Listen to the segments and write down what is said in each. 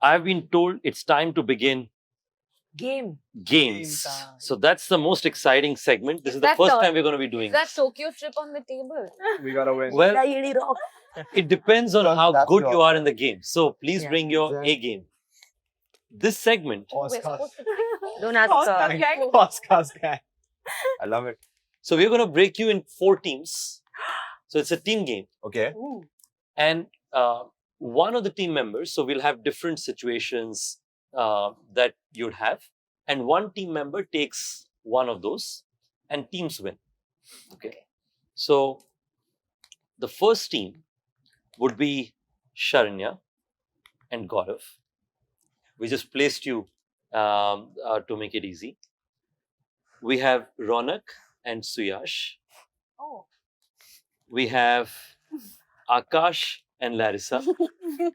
I've been told it's time to begin Games. games. So that's the most exciting segment. This is the that first the- time we're going to be doing Is that this. Tokyo trip on the table? We gotta win. Well, Rock. it depends on how That's good your- you are in the game. So please Yeah. bring your A game. This segment, We're supposed to Don't ask. Podcast guy. I love it. so we're going to break you in 4 teams. So it's a team game. Okay. And one of the team members, so we'll have different situations that you'd have. And one team member takes one of those and teams win. Okay. So the first team would be Sharanya and Gaurav. We just placed you to make it easy. We have Ronak and Suyash. Oh. We have Akash and Larissa.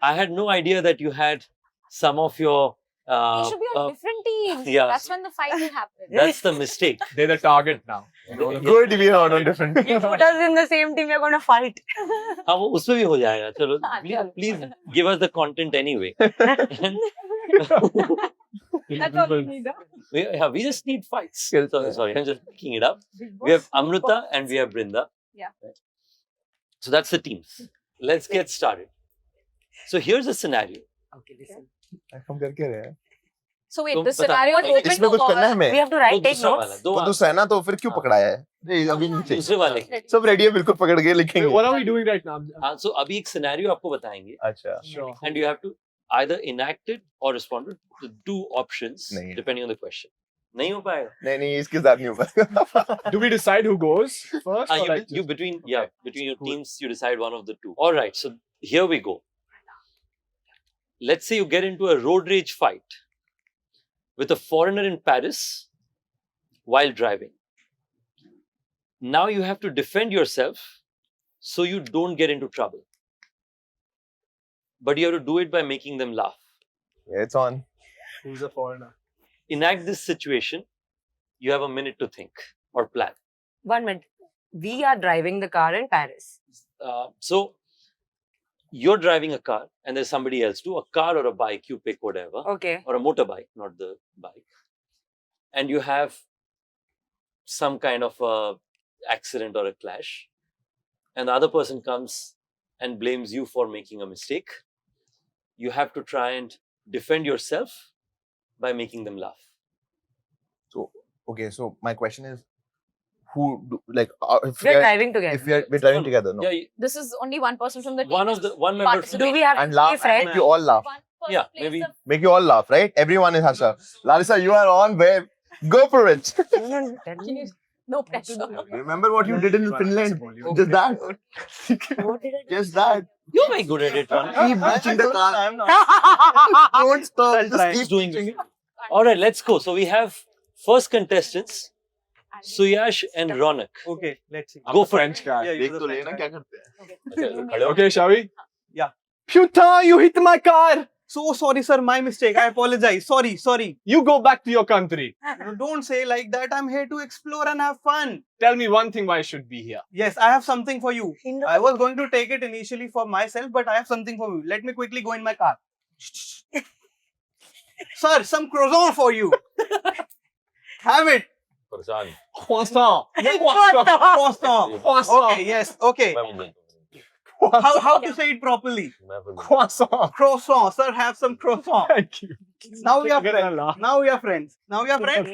I had no idea that you had some of your. You should be on different teams. yeah. That's when the fight will happen. That's the mistake. They're the target now. Good, we are on different. You put us in the same team, we're going to fight. हाँ वो उसमें भी हो जाएगा चलो please give us the content anyway. And That's all we need. we just need fights. Sorry, I'm just picking it up. We have Amruta and we have Brinda. Yeah. So that's the teams. Let's get started. So here's a scenario. Okay, listen. हम करके रहे हैं. So wait, तुम the बता- scenario is open इसमें to कुछ करना है all. हमें. We have to वो write, take दूसरा वाला, notes. दो तो सहना तो फिर क्यों पकड़ाया है? नहीं, अभी नहीं चाहिए. दूसरे वाले. सब रेडी है, बिल्कुल पकड़ के लिखेंगे. What are we doing right now? हाँ, so अभी एक scenario आपको बताएंगे अच्छा. Sure. and you have to either enact it or respond to the 2 options नहीं. depending on the question. नहीं हो पाएगा. नहीं नहीं इसके साथ नहीं हो पाएगा. Do we decide who goes first? or like You just- between your teams you decide one of the 2. All right, so here we go. Let's say you get into a road rage fight with a foreigner in Paris while driving. Now you have to defend yourself so you don't get into trouble. But you have to do it by making them laugh. Yeah, it's on. Who's a foreigner? Enact this situation. You have a minute to think or plan. 1 minute. We are driving the car in Paris. So you're driving a car and there's somebody else too, a car or a bike, you pick whatever, Okay. or a motorbike, not the bike. And you have some kind of a accident or a clash. And the other person comes and blames you for making a mistake. You have to try and defend yourself by making them laugh. Okay, so my question is, who do, like if We're driving together. if we're driving together, no? Yeah, This is only one person from the team. one member. Participate. Do we have And to laugh, be friends? make you all laugh, One person Yeah, plays maybe. the- make you all laugh, right? Everyone has to. Larissa, you are on, babe. Go for it. No, tell Can me. you- No pressure. Remember what you did in Finland? Just that. What did I do? Just that. You're very good at it, Ron. Keep reaching the car. I'm Don't stop. Just He's keep doing it. All right, let's go. So we have first contestants, Suyash and Ronak. Okay, let's see. Go for it. French guy. Yeah, देख you're तो the लेना French क्या guy. करते हैं. Okay, shall we? Yeah. Putain, you hit my car! So sorry, sir. My mistake. I apologize. Sorry. You go back to your country. No, don't say like that. I'm here to explore and have fun. Tell me one thing why I should be here. Yes, I have something for you. In the- I was going to take it initially for myself, but I have something for you. Let me quickly go in my car. Sir, some croissant for you. Have it. Croissant. Croissant. Croissant. Okay, yes. Okay. How to say it properly? Croissant. Croissant. Sir, have some croissant. Thank you. Now we are You're gonna friends. laugh. Now we are friends. Now we are friends.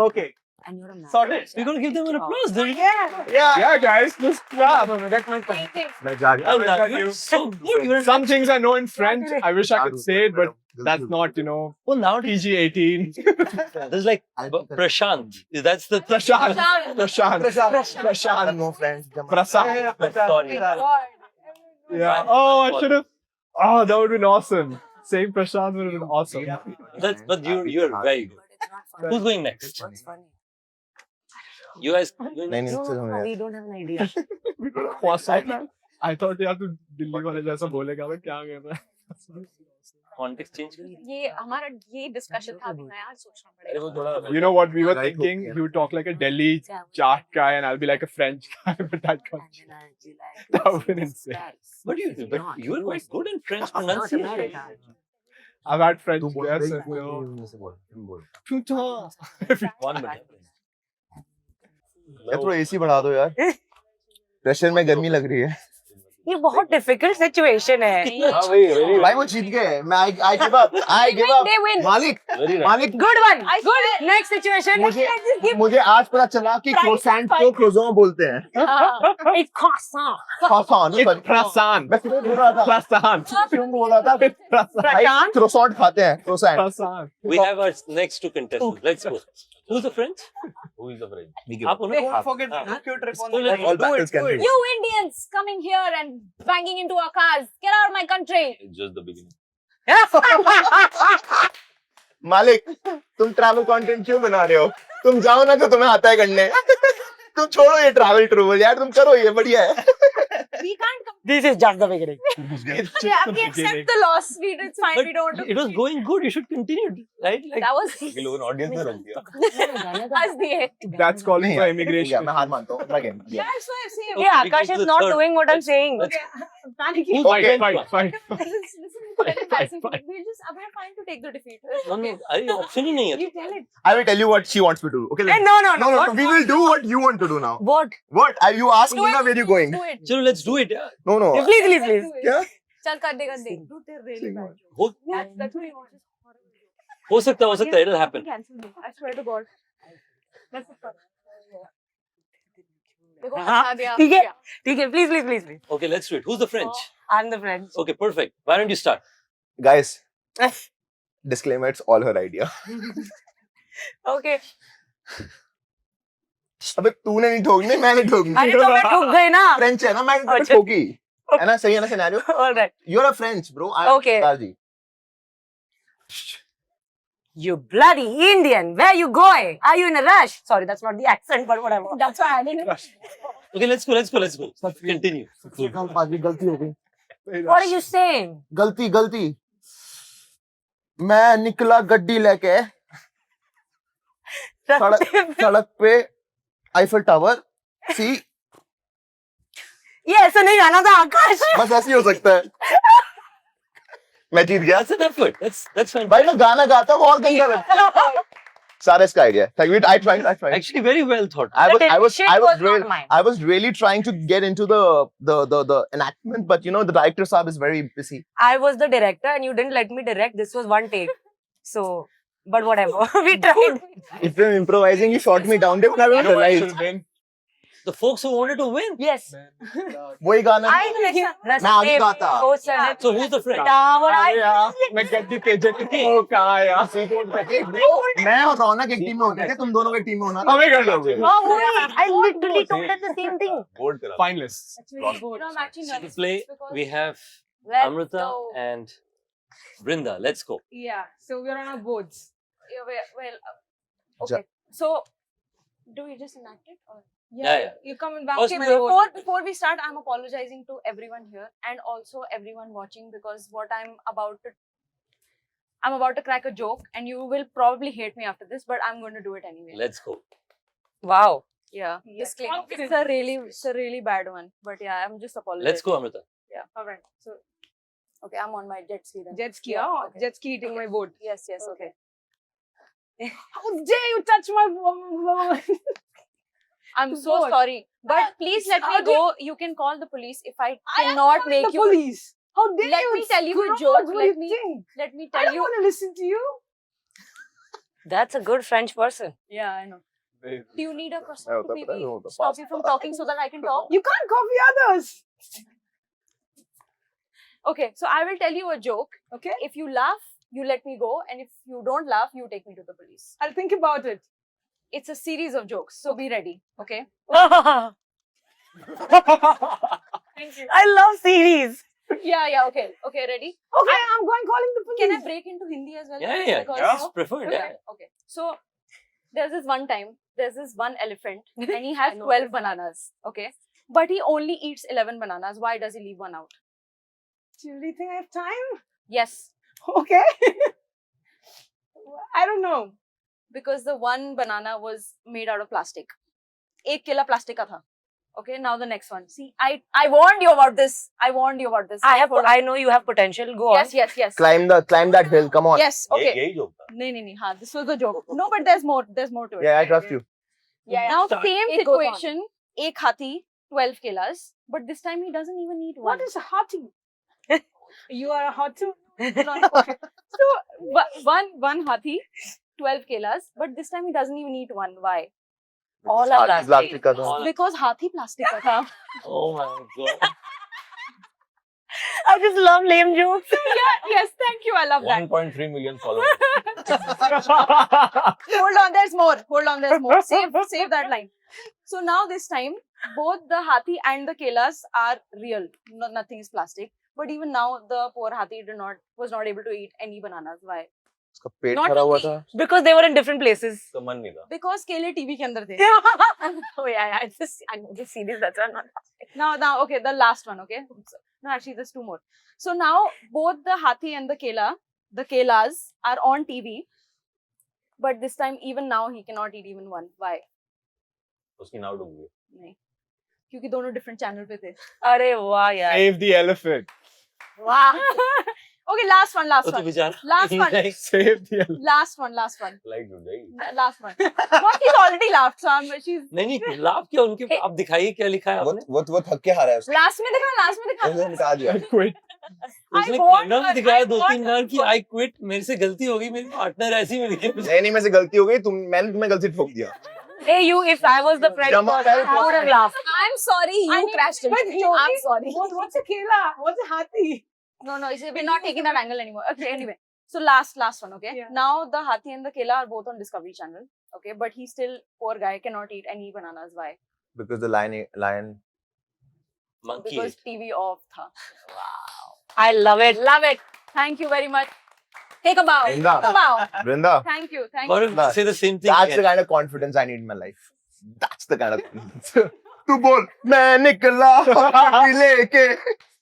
Okay. And you're a man. Sorted. We're going to give them an applause. There you go. Yeah. Yeah, guys, just clap. That's my point. मैं जा रही हूँ. Oh, you're so good. You're Some things I know in French. I wish I could say it, but that's not, well, now PG-18. there's like Prashant. That's the Prashant. Prashant. Prashant. Prashant. No friends. Prasad. Sorry. Yeah. Oh, I should have. Oh, that would have been awesome. Saying Prashant would have been awesome. But you're very good. But it's not funny. Who's going next? What's funny? You guys going नहीं next? नहीं चलो No, मैं. we don't have an idea. Croissant. I thought यार तू दिल्ली वाले जैसा बोलेगा मैं क्या कर रहा है. Context change. ये हमारा ये डिस्कशन था अभी नया सोचना पड़ेगा. You know what we were Right hook, thinking? yeah. He would talk like a Delhi chaat guy and I'll be like a French guy, but that comes. That would be insane. But you were quite good in French Not pronunciation. America. I've had French तू बोल guests. रही and they're all, उनमें से बोल तुम बोल "Putain." 1 minute. यार थोड़ा एसी बढ़ा दो यार प्रेशर में गर्मी लग रही है ये बहुत डिफिकल्ट सिचुएशन है. भाई वो जीत गए मैं I give up I give up They win. मालिक मालिक Good one. Good. Next situation. मुझे आज पता चला कि क्रोसेंट को क्रोजों बोलते हैं It's croissant. croissant नहीं Croissant. मैं तुम्हें बोल रहा था Croissant. क्यों बोल रहा था भाई क्रोसेंट खाते हैं croissant Croissant. We have our next two contestants. Let's go. Who's the French? Who is the friend? आप उन्हें Don't forget to put your trip on the All line. battles can be You Indians coming here and banging into our cars. Get out of my country. It's just the beginning. मालिक तुम travel content क्यों बना रहे हो तुम जाओ ना जो तुम्हें आता है करने तुम छोड़ो ये ट्रैवल ट्रूवल यार तुम करो ये बढ़िया है We can't come. This is just the beginning. Yeah, we accept the loss. It's fine. But We don't. it was going good. You should continue, right? Like, That was लोगों ने audience में रख दिया. us the That's calling नहीं for यार, immigration. मैं हार मानता हूँ again Yeah, so I see. Okay, Yeah, we go Akash to is the not third. doing what I'm Let's- saying. Okay, I'm panicking. Who's Okay, the French Fine. one? This is very embarrassing. Fine. We're fine to take the defeat. No, no. अरे option ही नहीं है. You tell it. I will tell you what she wants me to do okay Hey, no, no, no. no What? we will do what you want to do now What? what you ask me now where you going Do it. चलो let's do it. Yeah. no no Please, please, please. Do it. क्या चल कर दे. Dude, they're really bad. हो That's what you want. हो सकता है. It'll happen. Cancel me. I swear to God. That's the fun. देखो हाँ, हटा दिया. ठीक है. Yeah. ठीक है, please, please, please, please. Okay, let's do it. Who's the French? I'm the French. Okay, perfect. Why don't you start? guys disclaimer it's all her idea Okay. अबे तूने नहीं ठोकनी मैंने ठोकनी अरे तो मैं ठुक गई ना. फ्रेंच है ना मैंने तो अच्छा। ठोकी है ना सही है ना scenario All right. you're a French bro Okay. Raji You bloody Indian. Where are you going? Are you in a rush? Sorry, that's not the accent, but whatever. That's why I didn't. Okay, let's go. Continue. गलती हो गई What are you saying? गलती मैं निकला गड्डी लेके सड़क पे आईफल टावर सी ये ऐसा नहीं गाना था आकाश. बस ऐसे ही हो सकता है मैं जीत गया That's an effort. That's fine. भाई मैं गाना गाता हूँ और गंदा लगता है सारा इसका idea thank you I tried Actually, very well thought. I was not mine. I was really trying to get into the enactment but you know the director saab is very busy I was the director and you didn't let me direct. This was one take. So, but whatever. We tried. if you're improvising you shot me down there when I You was know what I realized should win? The folks who wanted to win. Yes. वही गाना I मैं आगे गाता So who's the French? मैं गड्डी के जगह ओ कहाँ है यार मैं और रौनक एक टीम में होते थे तुम दोनों एक टीम में होना हमें कर लोगे Oh, wait. I literally told her the same thing. Bold करा. finalists That's really good. No, I'm actually To nervous play, because- we have Let's Amrita go. and Brinda. Let's go. Yeah, so we're on our boards. Yeah, well, Ja- okay. So, do we just enact it? Or? Yeah. You coming back? First Okay, we have- before we start, I'm apologizing to everyone here and also everyone watching because I'm about to crack a joke and you will probably hate me after this, but I'm going to do it anyway. Let's go. Wow. Yeah. Disclaimer. It's a really bad one, but yeah, I'm just apologizing. Let's go, Amrita. Yeah. All right. So, okay, I'm on my jet ski then. Jet ski, Yeah, oh, okay. jet ski eating my boat. Yes. Okay. How dare you touch my I'm so God. sorry, but please let me How do go. You can call the police if I I am cannot calling make the you. police. How dare Let you? me tell you a screw joke. up. What do Let you me think? Let me I tell don't you. want to listen to you. That's a good French person. Yeah, I know. Do you need a croissant होता to है, पता है, maybe वो होता है, stop you from talking so that I can talk? You can't copy others. Okay, so I will tell you a joke. Okay, If you laugh, you let me go, and if you don't laugh, you take me to the police. I'll think about it. It's a series of jokes, so be ready. Okay. I love series. Yeah. Okay. Ready? Okay, I'm going calling the police. Can I break into Hindi as well? Yeah. Because, It's preferred. Okay. Yeah. Okay. So there's this one elephant and he has 12 bananas. Okay. But he only eats 11 bananas. Why does he leave one out? Do you really think I have time? Yes. Okay. I don't know. Because the one banana was made out of plastic. 1 kilo plastic का था. Okay, now the next one. See, I warned you about this. I warned you about this. Hold on. I know you have potential. Go on. Yes. Climb that hill. Come on. Yes. Okay. यही joke था. No. हाँ, this was the joke. No, but there's more. There's more to it. Yeah, I trust you. Yeah. Now Start. same It goes on. situation. एक हाथी, 12 kelas, but this time he doesn't even eat one. What is a hottie? You are a hot too? Okay. So one hathi, 12 kelas, but this time he doesn't even eat one. Why? All are Hathi plastic. का था. All- Because hathi plastic ka tha. Oh my god. I just love lame jokes. Yes, thank you. I love that. 1.3 million followers. Hold on, there's more. Save that line. So now this time, both the hathi and the kelas are real. No, nothing is plastic. But even now, the poor hathi was not able to eat any bananas. Why? उसका पेट Not भरा हुआ easy. था. Because they were in different places. तो मन नहीं था. Because केले TV के अंदर थे. Oh yeah. I know this series. That's why I'm not. Now, okay, the last one, okay? No, actually, there's two more. So now, both the hathi and the kelas are on TV. But this time, even now, he cannot eat even one. Why? उसकी नाव डूब गई. नहीं. क्योंकि दोनों different channel पे थे. अरे वाह यार. Save the elephant. वाह. Okay, last one. तो बेचारा. Last one. Like, Save the elephant. Last one. like डूब जाएगी. Last one. What? She's already laughed, so she's... नहीं लाभ क्या उनके आप दिखाइए क्या लिखा है आपने. वो थक के हारा है उसने. Last में दिखा. उसने निकाल दिया. I quit. उसने want कैमरा में her, दिखाया I 2-3 want बार कि आई क्विट मेरे से गलती हो गई मेरी पार्टनर ऐसी मिल गई. नहीं मेरे से गलती हो गई. मैंने तुम्हें गलती ठोक दिया. Hey you, if I was the friend, Jump up, I would have laughed. I'm sorry, you crashed into But me. Jyoti, I'm sorry. What's a kela? What's a hathi? No, we're not taking that angle anymore. Okay, anyway. So last one, okay? Yeah. Now the hathi and the kela are both on Discovery Channel. Okay, but he still, poor guy, cannot eat any bananas. Why? Because the lion. Monkey Because ate. TV off tha. I love it. Love it. Thank you very much. Take a bow. Brinda. Take a bow. Brinda. Thank you. Gaurav, say the same thing. That's the again. kind of confidence I need in my life. That's the kind of confidence. तू बोल मैं निकला हाथी लेके.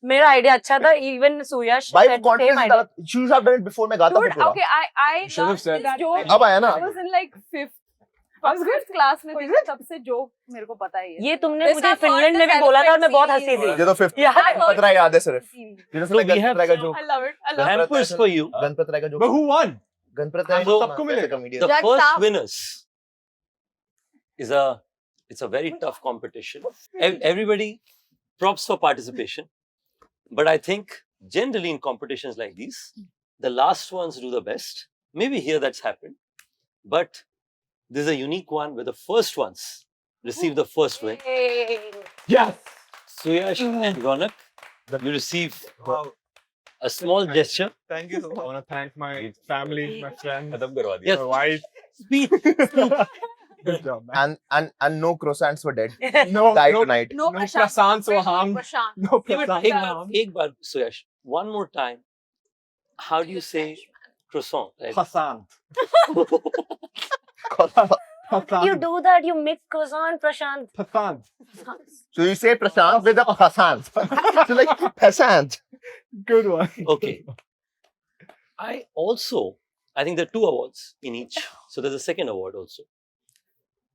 मेरा idea अच्छा था. Even Suyash भाई वो said same confidence idea. डाला. You should have done it before मैं गाता Dude, था पूरा. okay, I should have learned said this joke. अब आया ना. I was in like fifth class में थी. तब से joke मेरे को पता ही है. ये तुमने This मुझे I've heard फिनलैंड में this भी बोला था और मैं बहुत elephant हंसी थी. ये तो 5th Yeah. गणपत राय याद है सिर्फ. ये तो So we have- Ganpat Rai का जोक. I love it. I love it. Hampers for you. Ganpat Rai का But जोक. who won? Ganpat Rai So- सबको मिलेगा. comedian. The Judge first साहब. winners it's a very tough competition. Everybody props for participation, but I think generally in competitions like these, the last ones do the best. Maybe here that's happened, but this is a unique one where the first ones receive the first win. Yes. Suyash and Ronak, you receive Wow. a small gesture. Thank you so I much. want to thank my family, my friends, खत्म करवा दिया. my Yes, wife. speech. Good job, man. And no croissants were dead. No, Died no, tonight. No, no Prashant. croissants were harmed. Prashant. No एक बार croissants. एक बार Suyash, one more time. How do you say croissant? Right? Croissant. You Croissant. do that. You mix croissant, Prashant. Croissant. So you say Prashant with a croissant. So like croissant. Good one. Okay. I think there are 2 awards in each. So there's a second award also.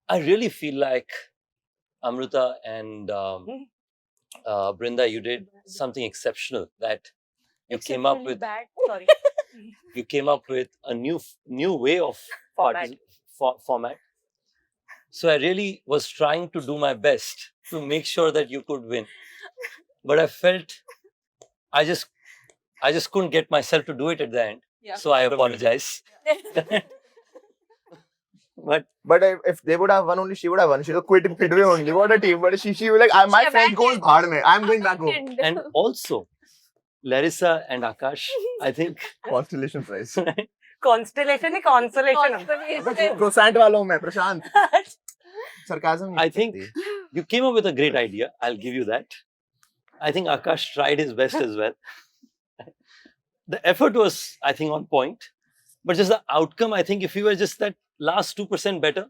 I really feel like Amrita and Brinda, you did something exceptional that you came up with. Bad. Sorry. You came up with a new way of Format. format. So I really was trying to do my best to make sure that you could win, but I felt I just couldn't get myself to do it at the end. Yeah. So I apologize. But But if they would have won, only she would have won. She would have quit midway only. What a team. But she was like, my She friend goes abandoned. bhaad mein. I'm going back home. and also Larissa and Akash, I think Constellation prize. Constellation is consolation. Croissant वाला हूँ मैं, प्रशांत. Sarcasm. I think you came up with a great idea. I'll give you that. I think Akash tried his best as well. The effort was, I think, on point. But just the outcome, I think if you were just that last 2% better,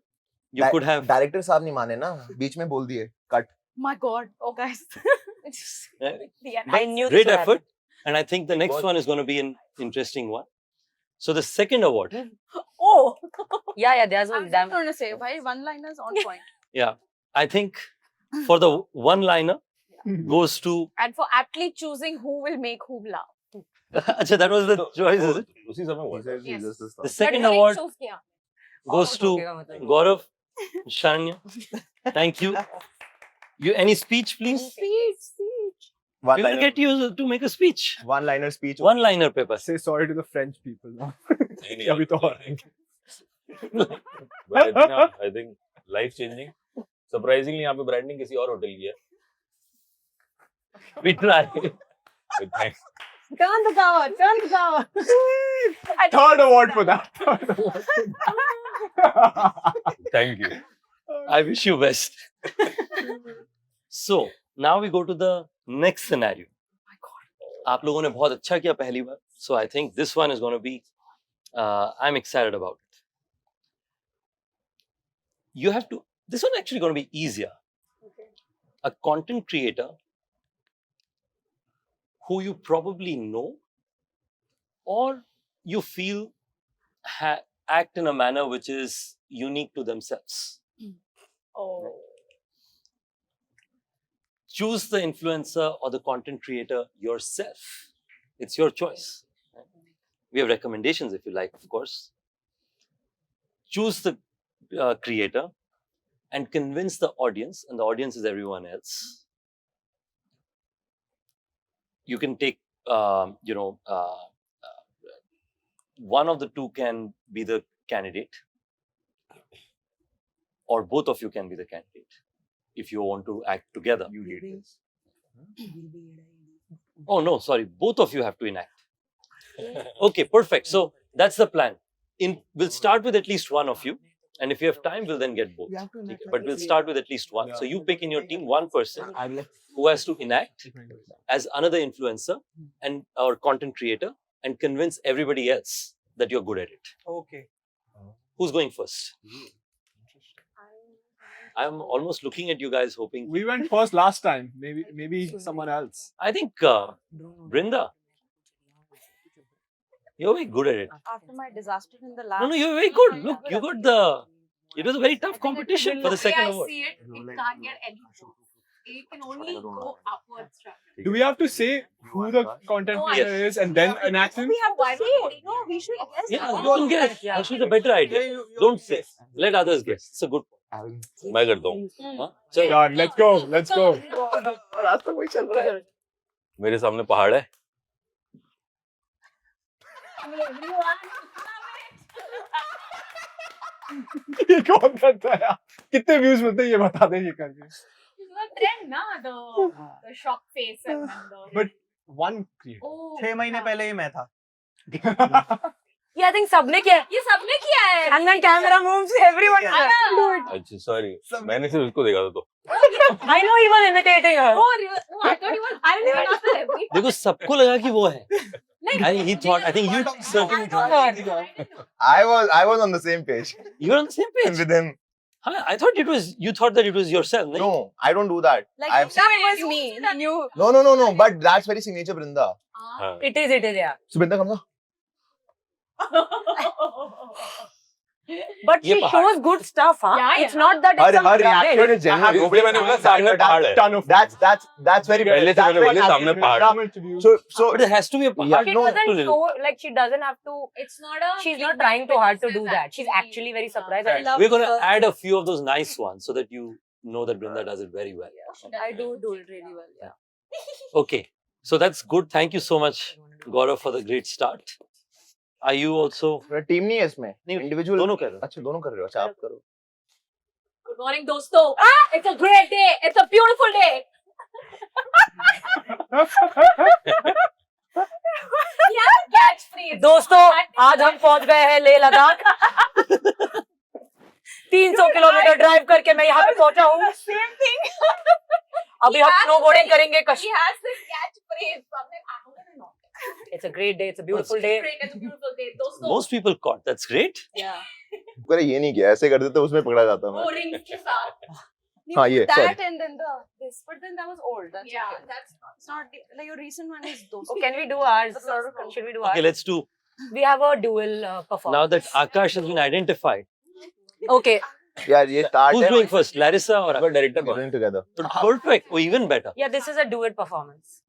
you could have. Director साहब नहीं माने ना. बीच में बोल दिए. Cut. My God. Oh, guys. I knew Great this would effort. And I think the next one is going to be an interesting one. So the second award, Oh. Yeah, there's I'm one. Damn. going to say, why one-liners on point. I think for the one-liner goes to. And for aptly choosing who will make whom laugh. Acha, that was the choice, is it? उसी समय हुआ था। Yes. The second But award choose kiya. goes to Gaurav, Sharanya. Thank you. Any speech, please? Speech. We will One-liner, get you to make a speech. one-liner speech. One-liner paper. Say sorry to the French people now. नहीं, नहीं, अभी तो और आएंगे. But I think life changing. Surprisingly, यहाँ पे branding किसी और होटल की है. We try. But thanks. Turn the cover. Turn the cover. Third award for that. Third award for that. Thank you. I wish you best. So, now we go to the next scenario. आप लोगों ने बहुत अच्छा किया पहली बार. So, I think this one is going to be, I'm excited about it. You have to, this one actually going to be easier. A content creator who you probably know or you feel act in a manner which is unique to themselves. Oh. Choose the influencer or the content creator yourself. It's your choice. We have recommendations if you like, of course. Choose the creator and convince the audience, and the audience is everyone else. You can take, one of the two can be the candidate, or both of you can be the candidate if you want to act together. You hate this. Oh, no, sorry. Both of you have to enact. Okay, perfect. So that's the plan. We'll start with at least one of you. And if you have time, we'll then get both. Okay, but we'll start with at least one. So you pick in your team one person who has to enact as another influencer and or content creator and convince everybody else that you're good at it. Okay. Who's going first? I'm almost looking at you guys hoping. We went first last time. Maybe someone else. I think Brinda, you're very good at it. After my disaster in the last. No, you're very good. Look, you got the. It was a very tough competition for the second award. see it. It can't get any lower. It can only go upwards. Do we have to say who the content creator is and then enact him? We have to say. No, we should guess. Yeah, now. you can guess. Actually, it's a better idea. Don't say. Let others guess. It's a good point. मैं करता हूँ. Huh? So, God, let's go. Let's go. रास्ता वही चल रहा है. मेरे सामने पहाड़ है. ये कौन करता है यार? कितने व्यूज मिलते हैं ये बता दे ये करके. The trend, na? The shock face and the. But one creator. Oh, 6 महीने पहले ही मैं था. Yeah, I think सबने किया है. ये सबने किया है. And then camera moves, everyone has to do it. अच्छा sorry. मैंने सिर्फ उसको देखा था तो. I know he was imitating her. Oh, I thought he was. I didn't even know that every. देखो सबको लगा कि वो है. He thought. I think you certainly thought. I was on the same page You were on the same page. with him. Huh? I thought it was. You thought that it was yourself. No. No, I don't do that. Like I've that was me. You. No. But that's very signature, Brinda. हाँ. It is, yeah. So Brinda, come on. But ये she पहाड़. shows good stuff, huh? Yeah, It's yeah. not that it's some reaction rubbish. is genuine. इसलिए मैंने बोला सामने पहाड़ है. Ton of That's very पहले से मैंने बोला सामने पहाड़. So But it has to be a Yeah. She part. doesn't show, like she doesn't have to, It's not a. she's not trying too hard to do that. She's actually very surprised. I love We're going to her. add a few of those nice ones so that you know that Brinda does it very well. I do it really well. Yeah. Okay. So that's good. Thank you so much, Gaurav, for the great start. Are you also? Team नहीं है इसमें. नहीं, Individual. दोनों कर रहे हो. अच्छा दोनों कर रहे हो. अच्छा आप करो. Good morning, dosto. It's a great day. It's a beautiful day. Yeah, catchphrase. दोस्तों आज हम पहुंच गए हैं लेह लद्दाख 300 किलोमीटर ड्राइव करके मैं यहाँ पे पहुंचा हूँ. Same thing. अभी हम स्नोबोर्डिंग करेंगे He has this catchphrase. So I'm like, I don't even know. It's a great day. It's a beautiful day. Great. It's a beautiful day. Dosto. Most people caught. That's great. Yeah. अरे ये नहीं किया. ऐसे कर देते उसमें पकड़ा जाता Oh, मैं. rings के साथ. हाँ ये. That Sorry. and then this, but then that was old. That's Yeah, okay. that's not. It's not like your recent one is those. Oh, can we do ours? Should we do ours? Okay, let's do. We have a dual performance. Now that Akash has been identified, Okay. यार ये start Who's है going first, Larissa or आपका director कौन doing together. Perfect. Oh, even better. Yeah, this is a duet performance.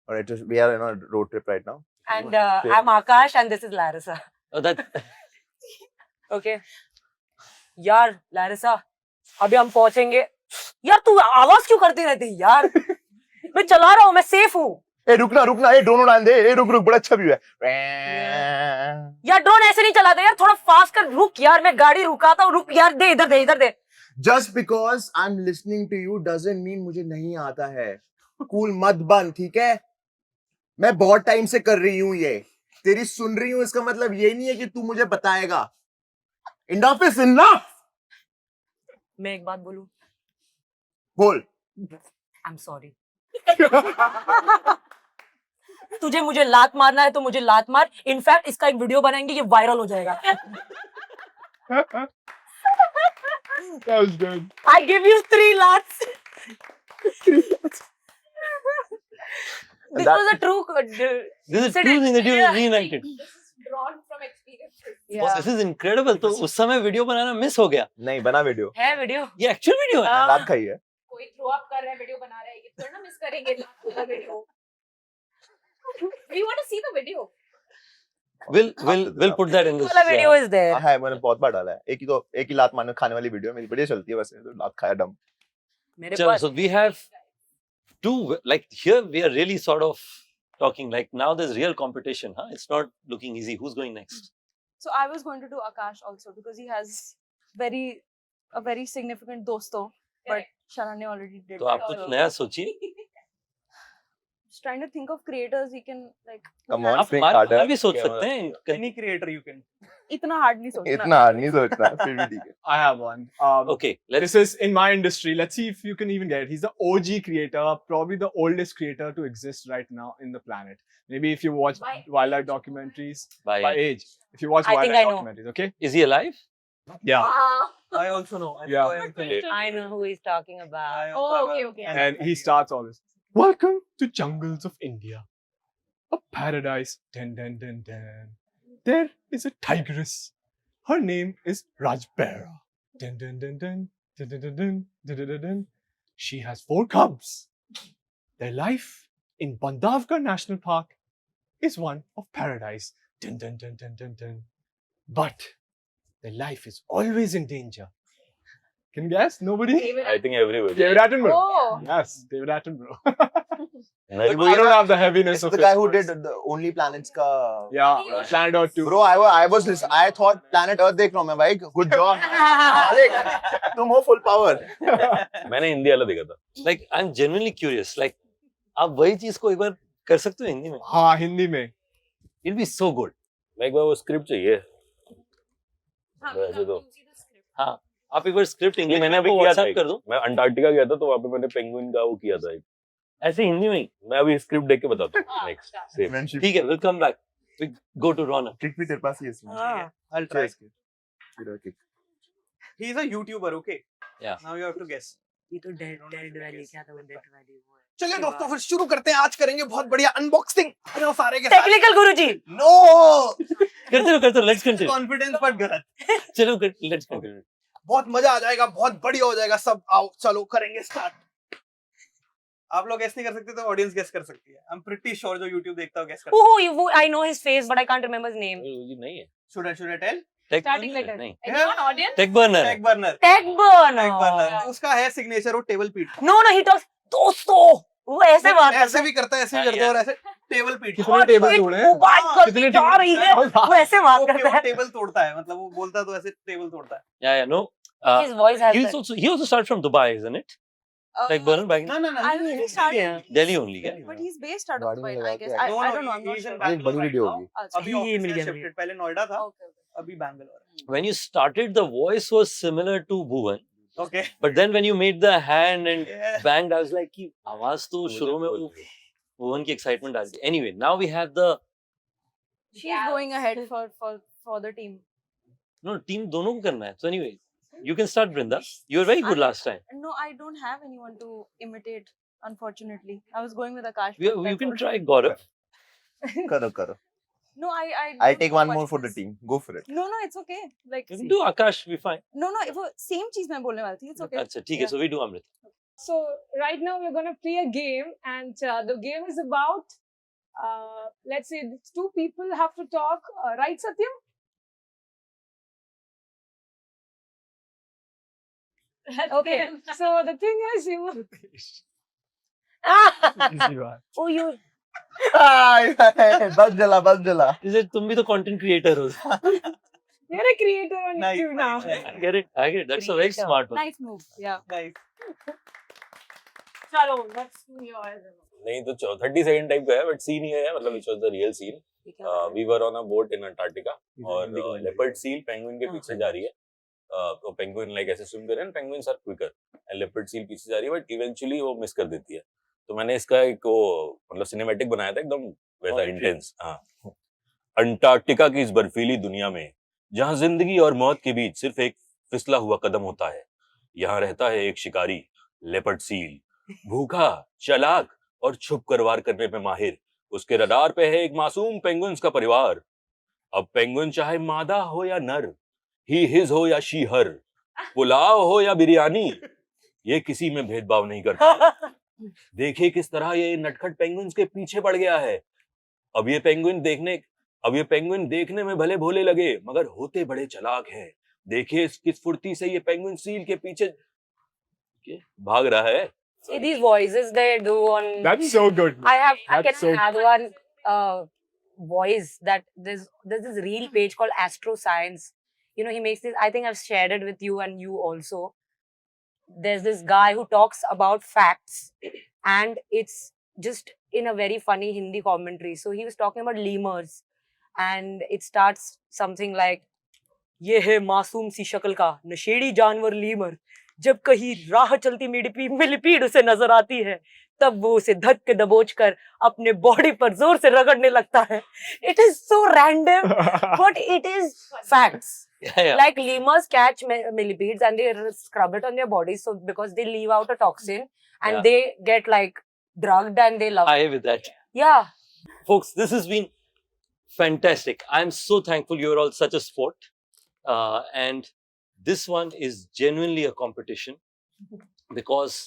Alright, so we are on a road trip right now. And I'm Akash and this is Larissa. Oh, that Okay. यार Larissa, अभी हम पहुंचेंगे. यार तू आवाज क्यों करती रहती है यार? मैं चला रहा हूँ, मैं सेफ हूँ. ए रुकना ए ड्रोन उड़ान दे. ए रुक बड़ा अच्छा व्यू है. यार ड्रोन ऐसे नहीं चलाते यार, थोड़ा फास्ट कर. रुक यार, मैं गाड़ी रुकाता हूँ. रुक यार, दे इधर दे. Just because I'm listening to you doesn't mean मुझे नहीं आता है. कूल मत बन, ठीक है? मैं बहुत टाइम से कर रही हूँ ये. तेरी सुन रही हूँ, इसका मतलब ये नहीं है कि तू मुझे बताएगा. Enough is enough. मैं एक बात बोलूं. बोल. I'm sorry. तुझे मुझे लात मारना है तो मुझे लात मार. इनफैक्ट इसका एक वीडियो बनाएंगे, ये वायरल हो जाएगा. That was good. I give you 3 lakhs. This was a true. this is true thing that you reenacted. Drawn from experience. Oh, this is incredible. तो उस समय वीडियो बनाना मिस हो गया. नहीं बना वीडियो. है वीडियो. ये एक्चुअल वीडियो है. लात खाई है. कोई थ्रो अप कर रहा है वीडियो बना रहा है, ये थोड़ा ना मिस करेंगे video. We want to see the video. We'll put that in this. वाला वीडियो is there. है, मैंने बहुत बार डाला है. एक ही लात मारने खाने वाली वीडियो मेरी बढ़िया चलती है वैसे. तो लात खाया डम. मेरे Chalo, pass. so we have two, like here we are really sort of talking like now there's real competition, huh? It's not looking easy. Who's going next? So I was going to do Akash also because he has a very significant dosto, but Sharanya already did. तो आप कुछ नया सोचिए. Just trying to think of creators he can like. Come on, आप think हमारे harder. बारे भी सोच सकते हैं. Any creator you can. इतना hard नहीं सोचना. इतना hard नहीं सोचना. फिर भी ठीक है. I have one. Okay, let's. This is in my industry. Let's see if you can even get it. He's the OG creator, probably the oldest creator to exist right now in the planet. Maybe if you watch By wildlife documentaries By by age. If you watch I think wildlife I know. documentaries, okay? Is he alive? Yeah. I also know. Yeah. I know who he's talking about. Oh, okay. And he starts all this. Welcome to jungles of India. A paradise. Dun, dun, dun, dun. There is a tigress. Her name is Rajbera. Dun, dun, dun, dun. Dun, dun, dun, dun. Dun, dun, dun, dun. She has 4 cubs. Their life in Bandhavgarh National Park is one of paradise. Dun, dun, dun, dun, dun, dun. But their life is always in danger. Can you guess? Nobody? I think everybody. David Attenborough. Oh. Yes, David Attenborough. Nice. We don't have the heaviness It's of the it. guy who did the Only Planets का. Yeah, Planet Earth 2. Bro, I thought Planet Earth देख रहा हूँ मैं भाई. Good job. तुम हो full power. मैंने हिंदी वाला देखा था. Like I'm genuinely curious. Like आप वही चीज को एक बार कर सकते हो हिंदी में? हाँ, हिंदी में. It'll be so good. मैं एक बार वो स्क्रिप्ट चाहिए. वैसे तो. हाँ, आप एक बार स्क्रिप्ट इंग्लिश में मैंने अभी आपको किया था. व्हाट्सएप कर दूं. मैं अंटार्कटिका गया था तो वहाँ पे मैंने पेंगुइन का वो किया था. ऐसे हिंदी में ही. मैं अभी स्क्रिप्ट देख के बताता हूँ. Next safe. Friendship. ठीक है, we'll come back. We go to Rona. Kick भी तेरे पास ही है इसमें. हाँ. I'll try. Cheers, kid. Kick. He's a YouTuber, okay? Yeah. Now you have to guess. ये तो डेड वाली क्या था, वो डेड वाली वो है. चलिए दोस्तों फिर शुरू करते हैं. आज करेंगे बहुत बढ़िया अनबॉक्सिंग. सारे के साथ. टेक्निकल गुरुजी. No. करते रहो, let's continue. Confidence but गलत. चलो, let's continue. बहुत मजा आ जाएगा. बहुत बढ़िया हो जाएगा सब. आओ चलो करेंगे स्टार्ट. आप लोग गेस नहीं कर सकते तो ऑडियंस गेस कर सकती है. I'm pretty sure जो YouTube देखता हो गेस कर. Oh, I know his face, but I can't remember his name. ये नहीं है. Should I tell? Tech Starting burner? letter. नहीं. Anyone audience? Tech burner. Tech burner. Tech burner. Tech burner. उसका है सिग्नेचर वो टेबल पीट. No, he talks. दोस्तों, वो ऐसे बात करता ऐसे भी करता है, ऐसे भी करता है और ऐसे टेबल पीट. कितने टेबल तोड़े हैं? वो बात करती कितने जा रही है. वो ऐसे बात वो करता है. टेबल तोड़ता है. मतलब वो बोलता तो ऐसे टेबल तोड़ता है. Yeah, no. His voice has He that. also started from Dubai, isn't it? Tech burner back in No. I really started, Delhi only. Yeah. but he's based out of गाड़ी Dubai, में I लगा के guess. आया. I don't know. I'm not he's in sure. एक बड़ी Bangalore video right होगी. now. अच्छा. अभी ये ऑफिस मिल से गया शिफ्टेड. पहले नोएडा था. Okay. अभी Bangalore. When you started, the voice was similar to Bhuvan, Okay. but then when you made the hand and Yeah. banged, I was like, कि आवाज तो शुरू में वो Bhuvan की excitement आ गई. Anyway, now we have the She's going ahead for the team. no team दोनों को करना है. So anyway, you can start, Brinda. You were very good last time. No, I don't have anyone to imitate. Unfortunately, I was going with Akash. You can try Gaurav. करो. No, I I'll don't take know one what more it for the is. team. Go for it. No, it's okay. Like, You can do Akash, we fine. no, वो same चीज मैं बोलने वाली थी. It's okay. अच्छा ठीक है, so we do Amrit. So right now we're going to play a game, and the game is about, let's say these two people have to talk, right, Satyam? Okay. So the thing is, you Easy one. Oh, you. बस जला. Is it तुम भी तो content creator हो? you're a creator on Nice, YouTube now. nice, I get it. That's a very Creator. smart one. Nice move. Yeah. nice. Chalo, let's do yours. नहीं तो 30 second type का है but scene ये है मतलब which was the real scene we were on a boat in Antarctica और leopard seal penguin के पीछे जा रही है तो पेंगुइन लाइक ऐसे स्विम कर रहे हैं penguins are quicker and leopard seal पीछे जा रही है बट इवेंचुअली वो मिस कर देती है तो मैंने इसका एक वो मतलब सिनेमैटिक बनाया था एकदम वैसा इंटेंस हाँ अंटार्कटिका की इस बर्फीली दुनिया में जहाँ जिंदगी और मौत के बीच सिर्फ एक फिसला हुआ कदम होता है यहाँ रहता है एक शिकारी लेपर्ड सील भूखा चालाक और छुप कर वार करने में माहिर उसके रडार पे है एक मासूम पेंगुइन्स का परिवार अब पेंगुइन चाहे मादा हो या नर ही हिज हो या शी हर पुलाव हो या बिरयानी ये किसी में भेदभाव नहीं करता देखिए किस तरह ये नटखट पेंगुइन्स के पीछे पड़ गया है अब ये पेंगुइन देखने में भले भोले लगे मगर होते बड़े चालाक हैं देखिए किस फुर्ती से ये पेंगुइन सील के पीछे भाग रहा है See these voices they do on. That's so good. I That's can so- add one voice that there's this reel page called Astro Science. You know, he makes this. I think I've shared it with you and you also. There's this guy who talks about facts, and it's just in a very funny Hindi commentary. So he was talking about lemurs, and it starts something like, "ये है मासूम सी शक्ल का नशेड़ी जानवर lemur जब कहीं राह चलती मिलीपीड उसे नजर आती है तब वो उसे धक के दबोच कर अपने बॉडी पर जोर से रगड़ने लगता है." It is so random, but it is facts. Yeah. Like lemurs catch millipedes and they scrub it on their bodies so because they leave out a toxin and Yeah. they get like drugged and they love. I with that. Yeah. Folks, this has been fantastic. I'm so thankful you're all such a sport. And this one is genuinely a competition because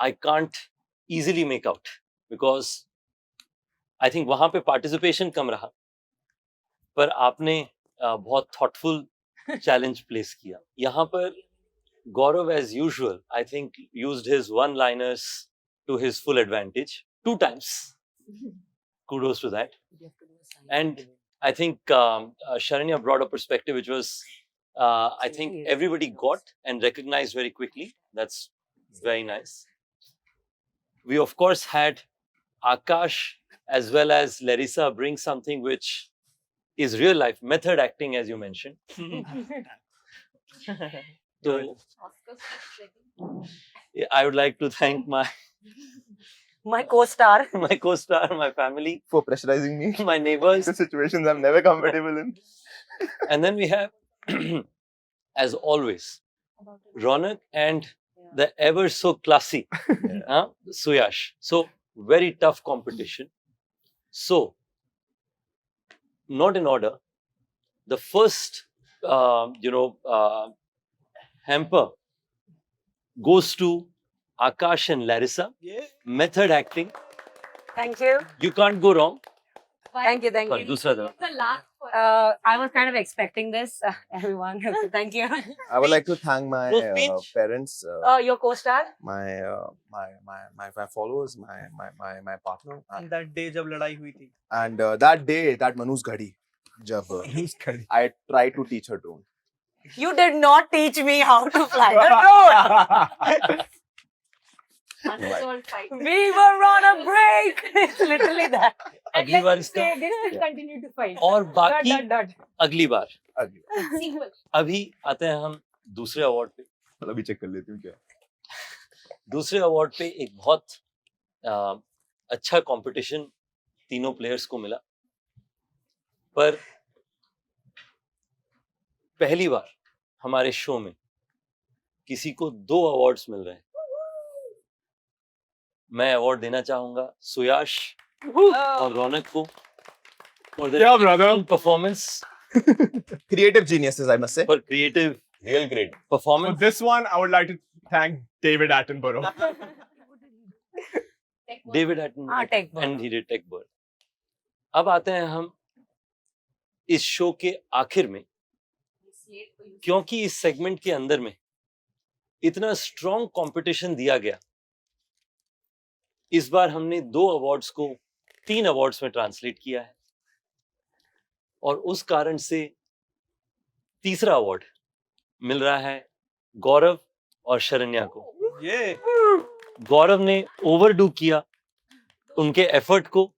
I can't easily make out because I think वहाँ पे participation कम रहा पर आपने बहुत thoughtful challenge place किया. यहाँ पर Gaurav, as usual, I think used his one-liners to his full advantage 2 times. Kudos to that. And I think Sharanya brought a perspective which was, I think everybody got and recognized very quickly. That's very nice. We, of course, had Akash as well as Larissa bring something which is real life, method acting, as you mentioned. So, yeah, I would like to thank my co-star. my co-star, my family, For pressurizing me. my neighbors, The situations I'm never comfortable in. and then we have, as always, Ronak and the ever so classy Suyash. So very tough competition. So, not in order. The first, hamper goes to Akash and Larissa. Yeah. Method acting. Thank you. You can't go wrong. Thank you. Thank Sorry, you. दूसरा तरफ. The last one. I was kind of expecting this, everyone. Thank you. I would like to thank my No speech. parents, Your co-star. my followers, my partner, And that day जब लड़ाई हुई थी. and that day, that Manu's ghadi, jab I tried to teach her drone. You did not teach me how to fly the drone. Unresolved fight. We were on a break. It's literally that. अगली बार इसका They still continue to fight. और बाकी Dot. अगली बार. Ugly. Sequel. अभी आते हैं हम दूसरे अवार्ड पे. अभी check कर लेती हूँ क्या. दूसरे अवार्ड पे एक बहुत अच्छा कंपटीशन तीनों प्लेयर्स को मिला. पर पहली बार हमारे शो में किसी को 2 अवार्ड्स मिल रहे हैं. मैं अवार्ड देना चाहूंगा सुयाश और रौनक को for their Yeah, brother. excellent performance, Creative geniuses, I must say. for creative Real great. For performance. this one, I would like to thank David Attenborough. David Hatton हाँ, Tech Bird. and he did Tech Bird. अब आते हैं हम इस show के आखिर में, क्योंकि इस सेगमेंट के अंदर में इतना स्ट्रॉन्ग कंपटीशन दिया गया, इस बार हमने 2 अवार्ड्स को 3 अवार्ड्स में ट्रांसलेट किया है और उस कारण से तीसरा अवार्ड मिल रहा है गौरव और शरण्या को। ये गौरव ने ओवरडू किया उनके एफर्ट को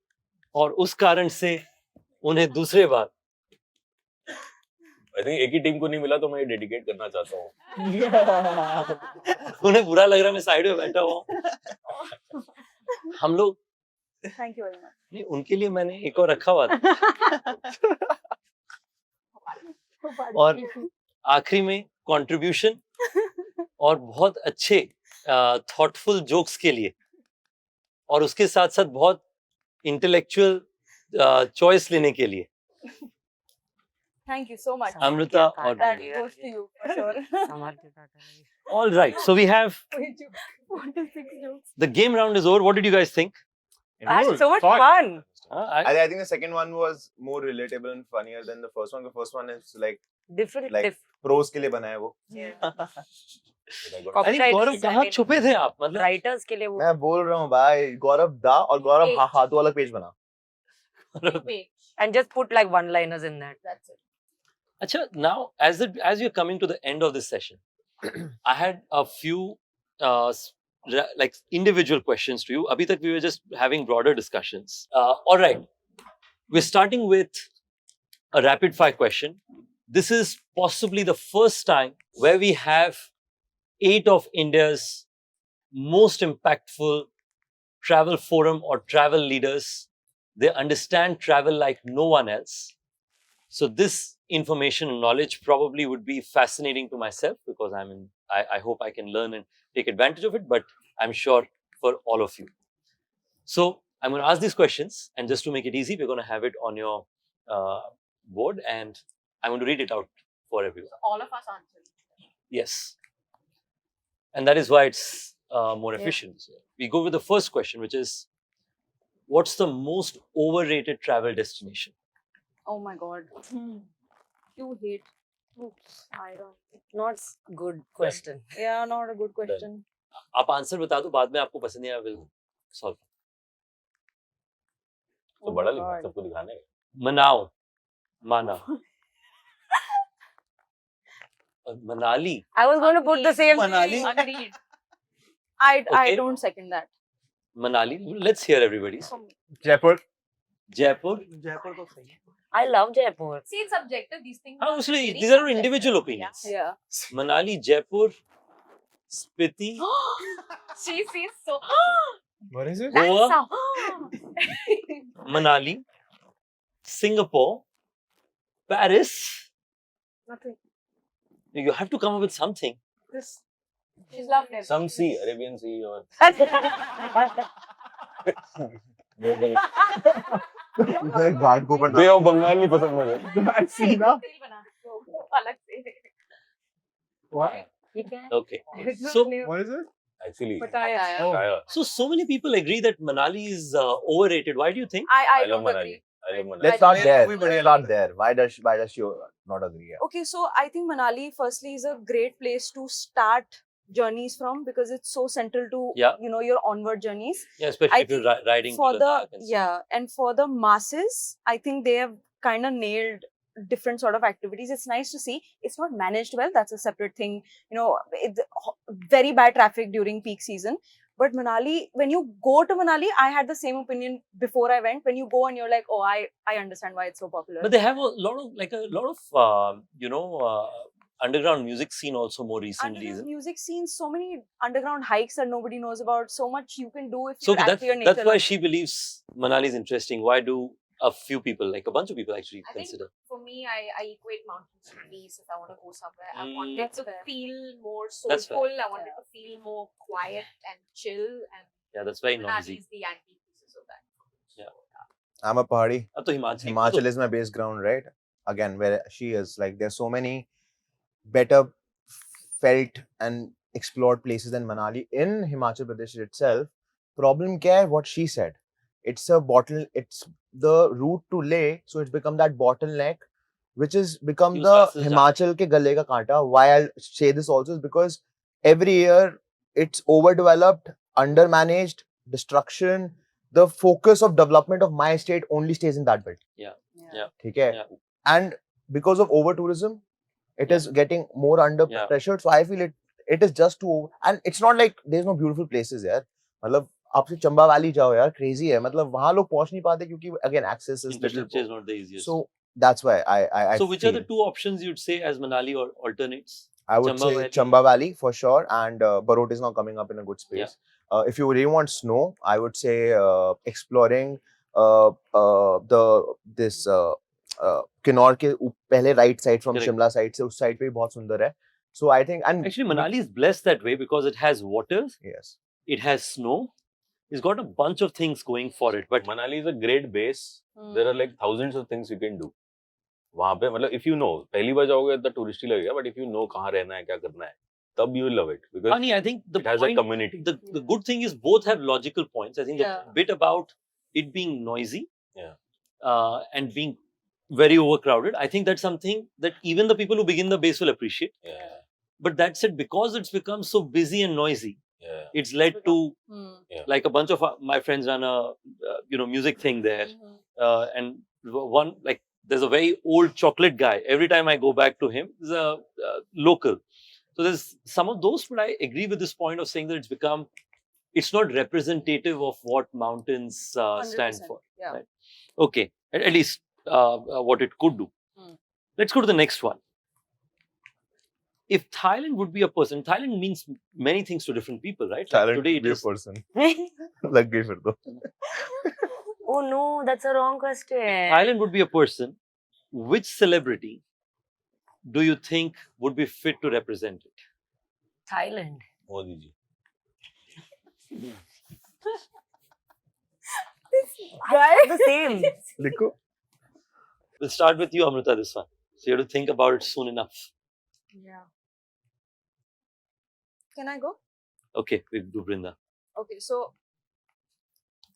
और उस कारण से उन्हें दूसरे बार आई थिंक एक ही टीम को नहीं मिला तो मैं डेडिकेट करना चाहता हूँ। उन्हें बुरा लग रहा है, मैं साइड में बैठा हुआ हूँ। हम लोग Thank you very much. नहीं, उनके लिए मैंने एक और रखा हुआ था। और आखिरी में कंट्रीब्यूशन और बहुत अच्छे थॉटफुल जोक्स के लिए और उसके साथ साथ बहुत इंटेलेक्चुअल चॉइस लेने के लिए Thank you so much. Amrita और That goes to you for sure. All right, so we have 46 jokes. The game round is over. What did you guys think? I had so much fun. I think the second one was more relatable and funnier than the first one. The first one is like Different. pros के लिए बना है वो. अरे गौरव कहाँ छुपे थे आप? मतलब राइटर्स के लिए वो मैं बोल रहा हूँ भाई, गौरव दा और गौरव हाथों वाला पेज बना. and just put like one liners in that. That's it. अच्छा, now as you're coming to the end of this session, I had a few like individual questions to you. Abhi tak we were just having broader discussions. All right, we're starting with a rapid fire question. This is possibly the first time where we have 8 of India's most impactful travel forum or travel leaders. They understand travel like no one else. So this information and knowledge probably would be fascinating to myself because I hope I can learn and take advantage of it, but I'm sure for all of you. So I'm going to ask these questions, and just to make it easy, we're going to have it on your board, and I'm going to read it out for everyone. All of us answered. Yes. And that is why it's more efficient. So we go with the first question, which is, what's the most overrated travel destination? Oh my god. You hate. Oops, I don't. not good question. Yeah, not a good question. आप answer बता दो, बाद में आपको पसंद नहीं आया will solve. तो बड़ा लिखा सबको दिखाने. मनाओ, माना. Manali. I was going to put the same. Manali. Agreed. I Okay. don't second that. Manali. Let's hear everybody's. Jaipur. Jaipur. Jaipur तो सही है. I love Jaipur. See, it's subjective. These things. हाँ, are उसमें very these are subjective. individual opinions. Yeah. Manali, Jaipur, Spiti, She sees so. What is it? Goa, Manali, Singapore, Paris. Nothing. You have to come up with something. This. She's loved it. Some sea, Arabian Sea or घाट को Bay of Bengal नहीं पसंद मुझे. I see now. अलग से. What? Okay. So, What is it? Actually, Pattaya. Oh. Pattaya. so many people agree that Manali is overrated. Why do you think? I I love don't Manali. agree. I love Manali. Let's start there. भी बढ़िया Let's start there. Why does she not agree? Yeah. Okay, so I think Manali firstly is a great place to start journeys from because it's so central to Yeah. your onward journeys. Yeah, especially I if you're think riding for to the Ladakh and stuff. yeah, and for the masses, I think they have kind of nailed different sort of activities. It's nice to see. It's not managed well. That's a separate thing. It's very bad traffic during peak season. But Manali, when you go to Manali, I had the same opinion before I went. When you go and you're like, oh, I understand why it's so popular. But they have a lot of underground music scene also more recently. Underground Isn't it? music scenes, so many underground hikes that nobody knows about. So much you can do if So you're okay, actually a nature that's why lover. she believes Manali is interesting. Why do a few people, like a bunch of people, actually I think consider? for me, I equate mountains to peace. If I want to go somewhere, I Mm. want it to feel more That's fair. soulful. I want it to feel more quiet and chill. And Yeah, that's very Manali noisy. is the antithesis of that. I'm a pahadi. अब तो Himachal Himachal is my base ground, right? Again, where she is, like, there's so many better felt and explored places than Manali in Himachal Pradesh itself. Problem kya hai? What she said. It's the route to Leh, so it's become that bottleneck, which has become Use the buses, Himachal ke galle ka kaanta. Why I'll say this also is because every year it's overdeveloped, undermanaged, destruction. The focus of development of my state only stays in that belt. Yeah. ठीक है? Yeah. And because of over tourism, it Yeah. is getting more under Yeah. pressured. So I feel it is just too over. And it's not like there's no beautiful places यार. मतलब आप सिर्फ Chamba valley जाओ यार, crazy है. मतलब वहाँ लोग पहुँच नहीं पाते क्योंकि again access is little. Infrastructure is not the easiest. So that's why I So which are the feel. two options you'd say as Manali or alternates? I would Chamba say Valley? Chamba Valley for sure, and Barot is now coming up in a good space. Yeah. If you really want snow, I would say exploring this Kinnaur के पहले right side from Correct. Shimla side से उस side पे भी बहुत सुंदर है. So I think and Actually, Manali is blessed that way because it has water, yes, it has snow, it's got a bunch of things going for it. But Manali is a great base. There are like thousands of things you can do. वहाँ पे मतलब if you know, पहली बार जाओगे तो touristy लगेगा, but if you know कहाँ रहना है, क्या करना है, तब you will love it because Ani, I think the it has a point, community. the good thing is both have logical points. I think Yeah. the bit about it being noisy, Yeah. and being very overcrowded, I think that's something that even the people who begin the base will appreciate. Yeah, But that said, because it's become so busy and noisy, yeah. it's led to like a bunch of my friends run a music thing there, and one like there's a very old chocolate guy. Every time I go back to him, he's a local. So there's some of those, but I agree with this point of saying that it's not representative of what mountains stand 100%, for. yeah. Right? Okay, at least what it could do. Let's go to the next one. If Thailand would be a person, Thailand means many things to different people, right? Like talent today to it be a is person. लग गई फिर तो. Oh no, that's a wrong question. Thailand would be a person. Which celebrity do you think would be fit to represent it? Thailand. Modi ji. I thought the same. लिखो. We'll start with you, Amrita, this one. So you have to think about it soon enough. Yeah. Can I go? Okay, we'll do Brinda. Okay, so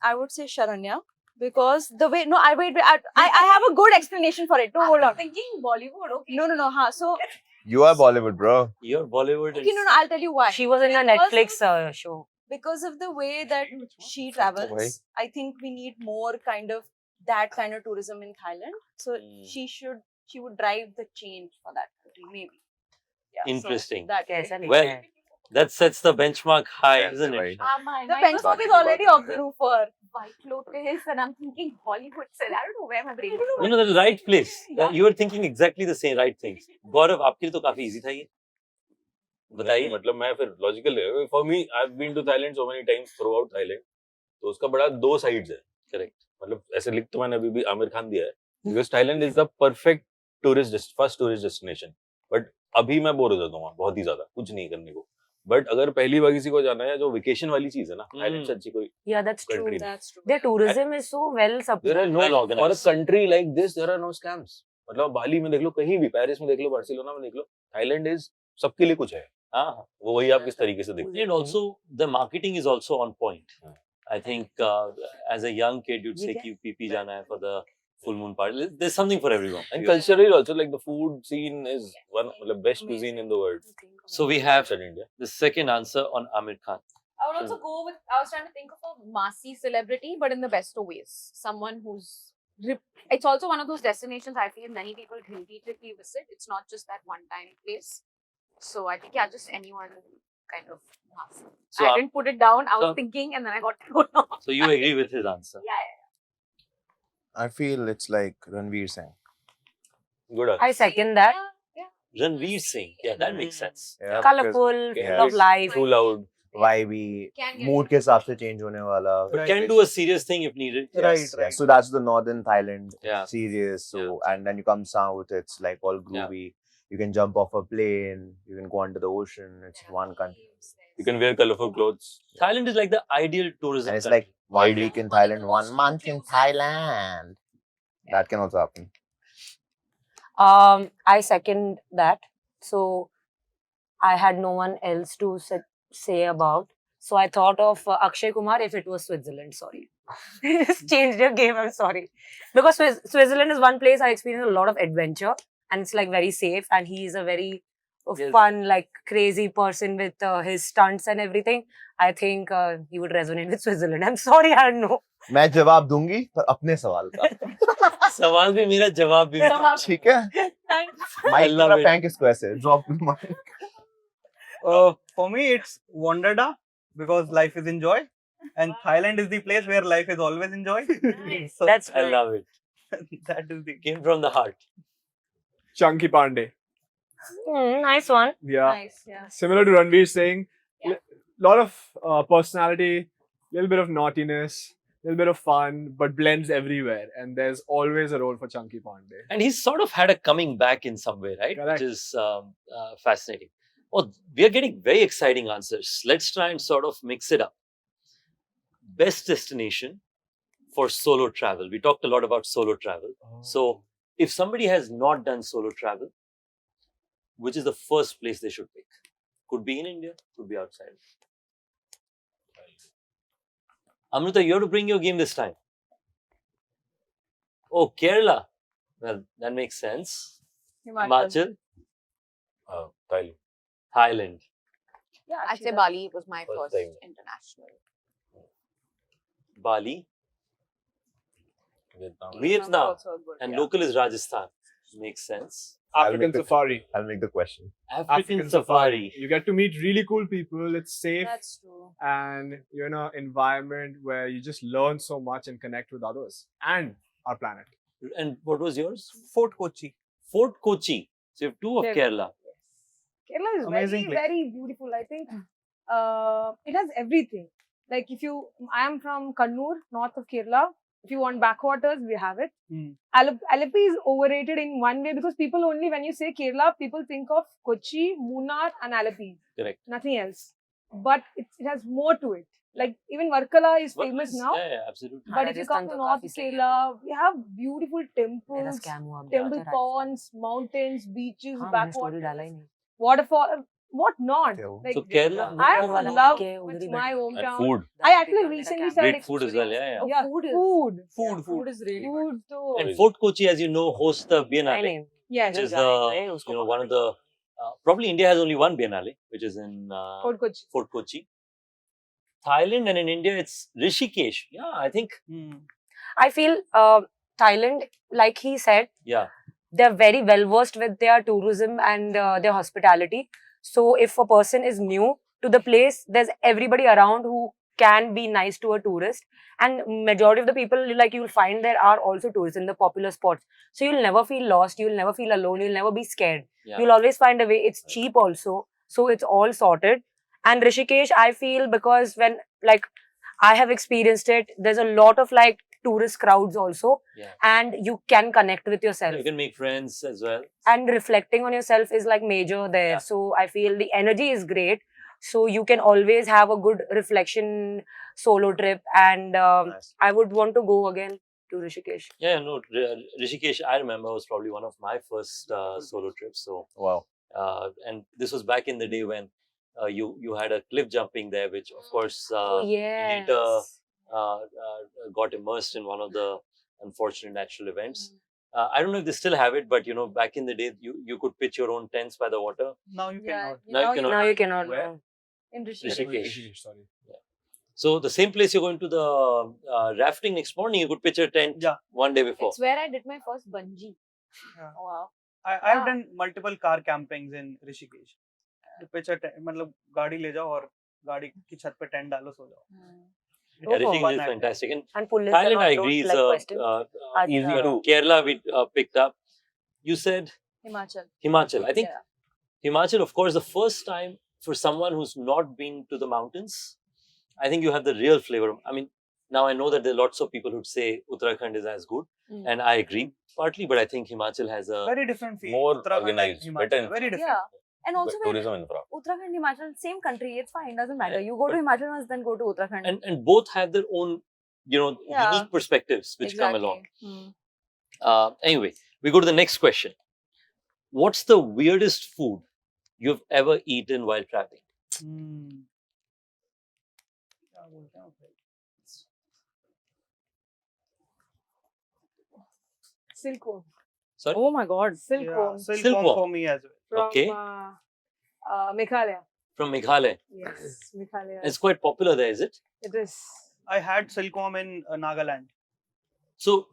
I would say Sharanya because the way I have a good explanation for it. No, hold on. Thinking Bollywood, okay. No. So You are Bollywood, bro. You're Bollywood. okay, no. I'll tell you why. She was in a Because Netflix show. because of the way that she travels, I think we need more that kind of tourism in Thailand. So she would drive the change for that country, maybe. Yeah, so Interesting. that Yes, way. Well, that sets the benchmark high, That's isn't it? right. The benchmark is already off the roof for White Lotus, and I'm thinking Hollywood. So I don't know where my brain is You going. know, the right place. You were thinking exactly the same right things. Gaurav, आपके लिए तो काफी easy था ये. बताइए. मतलब मैं फिर लॉजिकल है. For me, I've been to Thailand so many times throughout Thailand. तो उसका बड़ा दो sides है. Correct. मतलब ऐसे लिख तो मैंने अभी भी आमिर खान दिया है. Because Thailand is the perfect first tourist destination. But अभी मैं बोर हो जाता हूँ वहाँ बहुत ही ज्यादा कुछ नहीं करने को. But अगर पहली बार किसी को जाना है जो वेकेशन वाली चीज है ना, Thailand से अच्छी कोई Yeah, that's true. country नहीं. that's true. Their tourism is so well There supported. are no Well for a organized. country like this there are no scams. मतलब बाली में देख लो, कहीं भी, पेरिस में देख लो, बार्सिलोना में देख लो, Thailand is सबके लिए कुछ है. हाँ. वो वही आप किस तरीके से देखते And also, the marketing is also on point. I think as a young kid, you'd say कि PP जाना है for the full moon party. There's something for everyone. And culturally also, like the food scene is one of the best cuisine in the world. So we have Outside India. the second answer on Amir Khan. I would also go with. I was trying to think of a massy celebrity, but in the best of ways. Someone who's. It's also one of those destinations I feel many people repeatedly visit. It's not just that one-time place. So I think just anyone kind of massy. So, I didn't put it down. I was so- thinking, and then I got to go down. So you agree with his answer? Yeah. I feel it's like Ranveer Singh. Good answer. I second that. Ranveer Singh. Yeah, that makes sense. Yeah, Colorful, Yeah. full of life. Too loud. vibey, Can get mood के हिसाब से change होने वाला. But can do a serious thing if needed. Yes, yeah. So that's the northern Thailand, Yeah. serious. So and then you come south, it's like all groovy. You can jump off a plane. You can go under the ocean. It's one country, You can wear colorful clothes. Thailand is like the ideal tourism. and it's country. like 1 week in Thailand, 1 month in Thailand. That can also happen. I second that. So I had no one else to say about. So I thought of Akshay Kumar if it was Switzerland. Sorry. Just changed your game. I'm sorry. Because Switzerland is one place I experienced a lot of adventure and it's like very safe. And he is a very Yes. fun, like crazy person with his stunts and everything. I think he would resonate with Switzerland. I'm sorry, I don't know. मैं जवाब दूंगी पर अपने सवाल का. सवाल भी मेरा जवाब भी मेरा. ठीक है? Mike love पूरा it. फेंक इसको ऐसे. Drop the mic. For me, it's Wonderda because life is enjoy, and Thailand is the place where life is always enjoy. So That's I good. love it. that is the Came from the heart. Chunky Pandey. Nice one. Yeah. Nice, yeah. Similar to Ranveer Singh, Yeah. lot of personality, little bit of naughtiness, little bit of fun, but blends everywhere. And there's always a role for Chunky Pandey. And he's sort of had a coming back in some way, right? Correct. Which is fascinating. Oh, we are getting very exciting answers. Let's try and sort of mix it up. Best destination for solo travel. We talked a lot about solo travel. So, if somebody has not done solo travel, which is the first place they should pick? Could be in India, could be outside. Amrita, you have to bring your game this time. Oh, Kerala. Well, that makes sense. Himachal, Thailand. Thailand. Yeah, I'd actually say Bali was my First first time. international. Bali, Vietnam. Vietnam, also a good, and yeah. local is Rajasthan. Makes sense. African safari. I'll make the question. African safari. You get to meet really cool people. It's safe. That's true. And you're in an environment where you just learn so much and connect with others and our planet. And what was yours? Fort Kochi. Fort Kochi. So you have two of Yes. Kerala. Kerala is Amazing very, place. very beautiful. I think it has everything. Like I am from Kannur, north of Kerala. If you want backwaters, we have it. Hmm. Alleppey is overrated in one way because people only, when you say Kerala, people think of Kochi, Munnar and Alleppey. Correct. Nothing else. But it has more to it. Like even Varkala is What famous is- now. Yeah, absolutely. But if you come to North Kerala, we have beautiful temples, temple ponds, mountains, beaches, backwaters, waterfall, what not. Okay. Like, So Kerala, I am in love with my And hometown. food. I actually recently started great food as well. Yeah, yeah. Yeah, food. Food is really good. Food too. And Fort Kochi, as you know, hosts the Biennale, Yes, which is the one of the probably India has only one Biennale, which is in Fort Kochi. Fort Kochi. Thailand, and in India it's Rishikesh. Yeah, I think I feel Thailand, like he said, yeah. they're very well versed with their tourism and their hospitality. So if a person is new to the place, there's everybody around who can be nice to a tourist. And majority of the people, like you'll find there are also tourists in the popular spots. So you'll never feel lost. You'll never feel alone. You'll never be scared. Yeah. You'll always find a way. It's cheap also. So it's all sorted. And Rishikesh, I feel, because when like I have experienced it, there's a lot of like tourist crowds also. Yeah. And you can connect with yourself. You can make friends as well. And reflecting on yourself is like major there. Yeah. So I feel the energy is great. So you can always have a good reflection solo trip. And Nice. I would want to go again to Rishikesh. Yeah, no, Rishikesh, I remember, was probably one of my first solo trips. So, Wow. and this was back in the day when you had a cliff jumping there, which of course Yes. later got immersed in one of the unfortunate natural events. I don't know if they still have it, but you know, back in the day, you could pitch your own tents by the water. Now you Yeah, cannot. Now you cannot. Now you cannot. Where? no. In Rishikesh. Rishikesh. Sorry. So the same place you're going to the rafting next morning, you could pitch a tent Yeah. one day before. It's where I did my first bungee. Yeah. Oh, wow. I've done multiple car campings in Rishikesh. Picture मतलब गाड़ी ले जाओ और गाड़ी की छत पे tent डालो सो जाओ. Yeah, Rishikesh One is night. fantastic. And And police Thailand, are I not agree, is like questions. easy Acha. to. Kerala, we picked up. You said Himachal. Himachal. I think Yeah. Himachal, of course, the first time for someone who's not been to the mountains, I think you have the real flavor. I mean, now I know that there are lots of people who'd say Uttarakhand is as good, and I agree partly, but I think Himachal has a. Very different feel. More Uttarakhand and organized, Himachal, better. Very different. Yeah. And also when tourism infra. Uttarakhand, Himachal, same country, it's fine, doesn't matter. Yeah. You go to Himachal once, then go to Uttarakhand. And both have their own Yeah. unique perspectives which come Exactly. along. Hmm. Anyway, we go to the next question. What's the weirdest food you've ever eaten while traveling? क्या बोलते हैं भाई? Silkworm. Sorry? Oh my God. Silkworm. Yeah, silkworm Silkworm. for me as well. From Okay. Meghalaya. From Meghalaya. Yes, Meghalaya. It's quite popular there, is it? It is. I had silkworm in Nagaland. So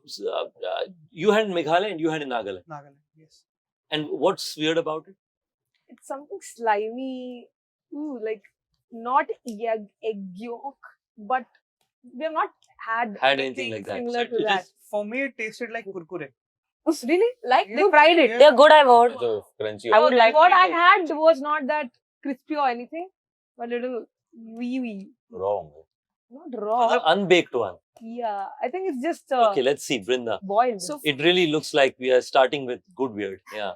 you had in Meghalaya and you had in Nagaland. Nagaland, yes. And what's weird about it? It's something slimy. Ooh, like not egg yolk, but we have not had Anything like that? similar So to it that. is- For me, it tasted like kurkure. Really? Like Yeah. they fried it. Yeah. They're good, I've heard. So crunchy. I would like What to I eat it. had was not that crispy or anything, but little wee. Wrong. Not raw. The unbaked one. Yeah, I think it's just Okay, let's see, Brinda. boiled. So It really looks like we are starting with good weird. Yeah.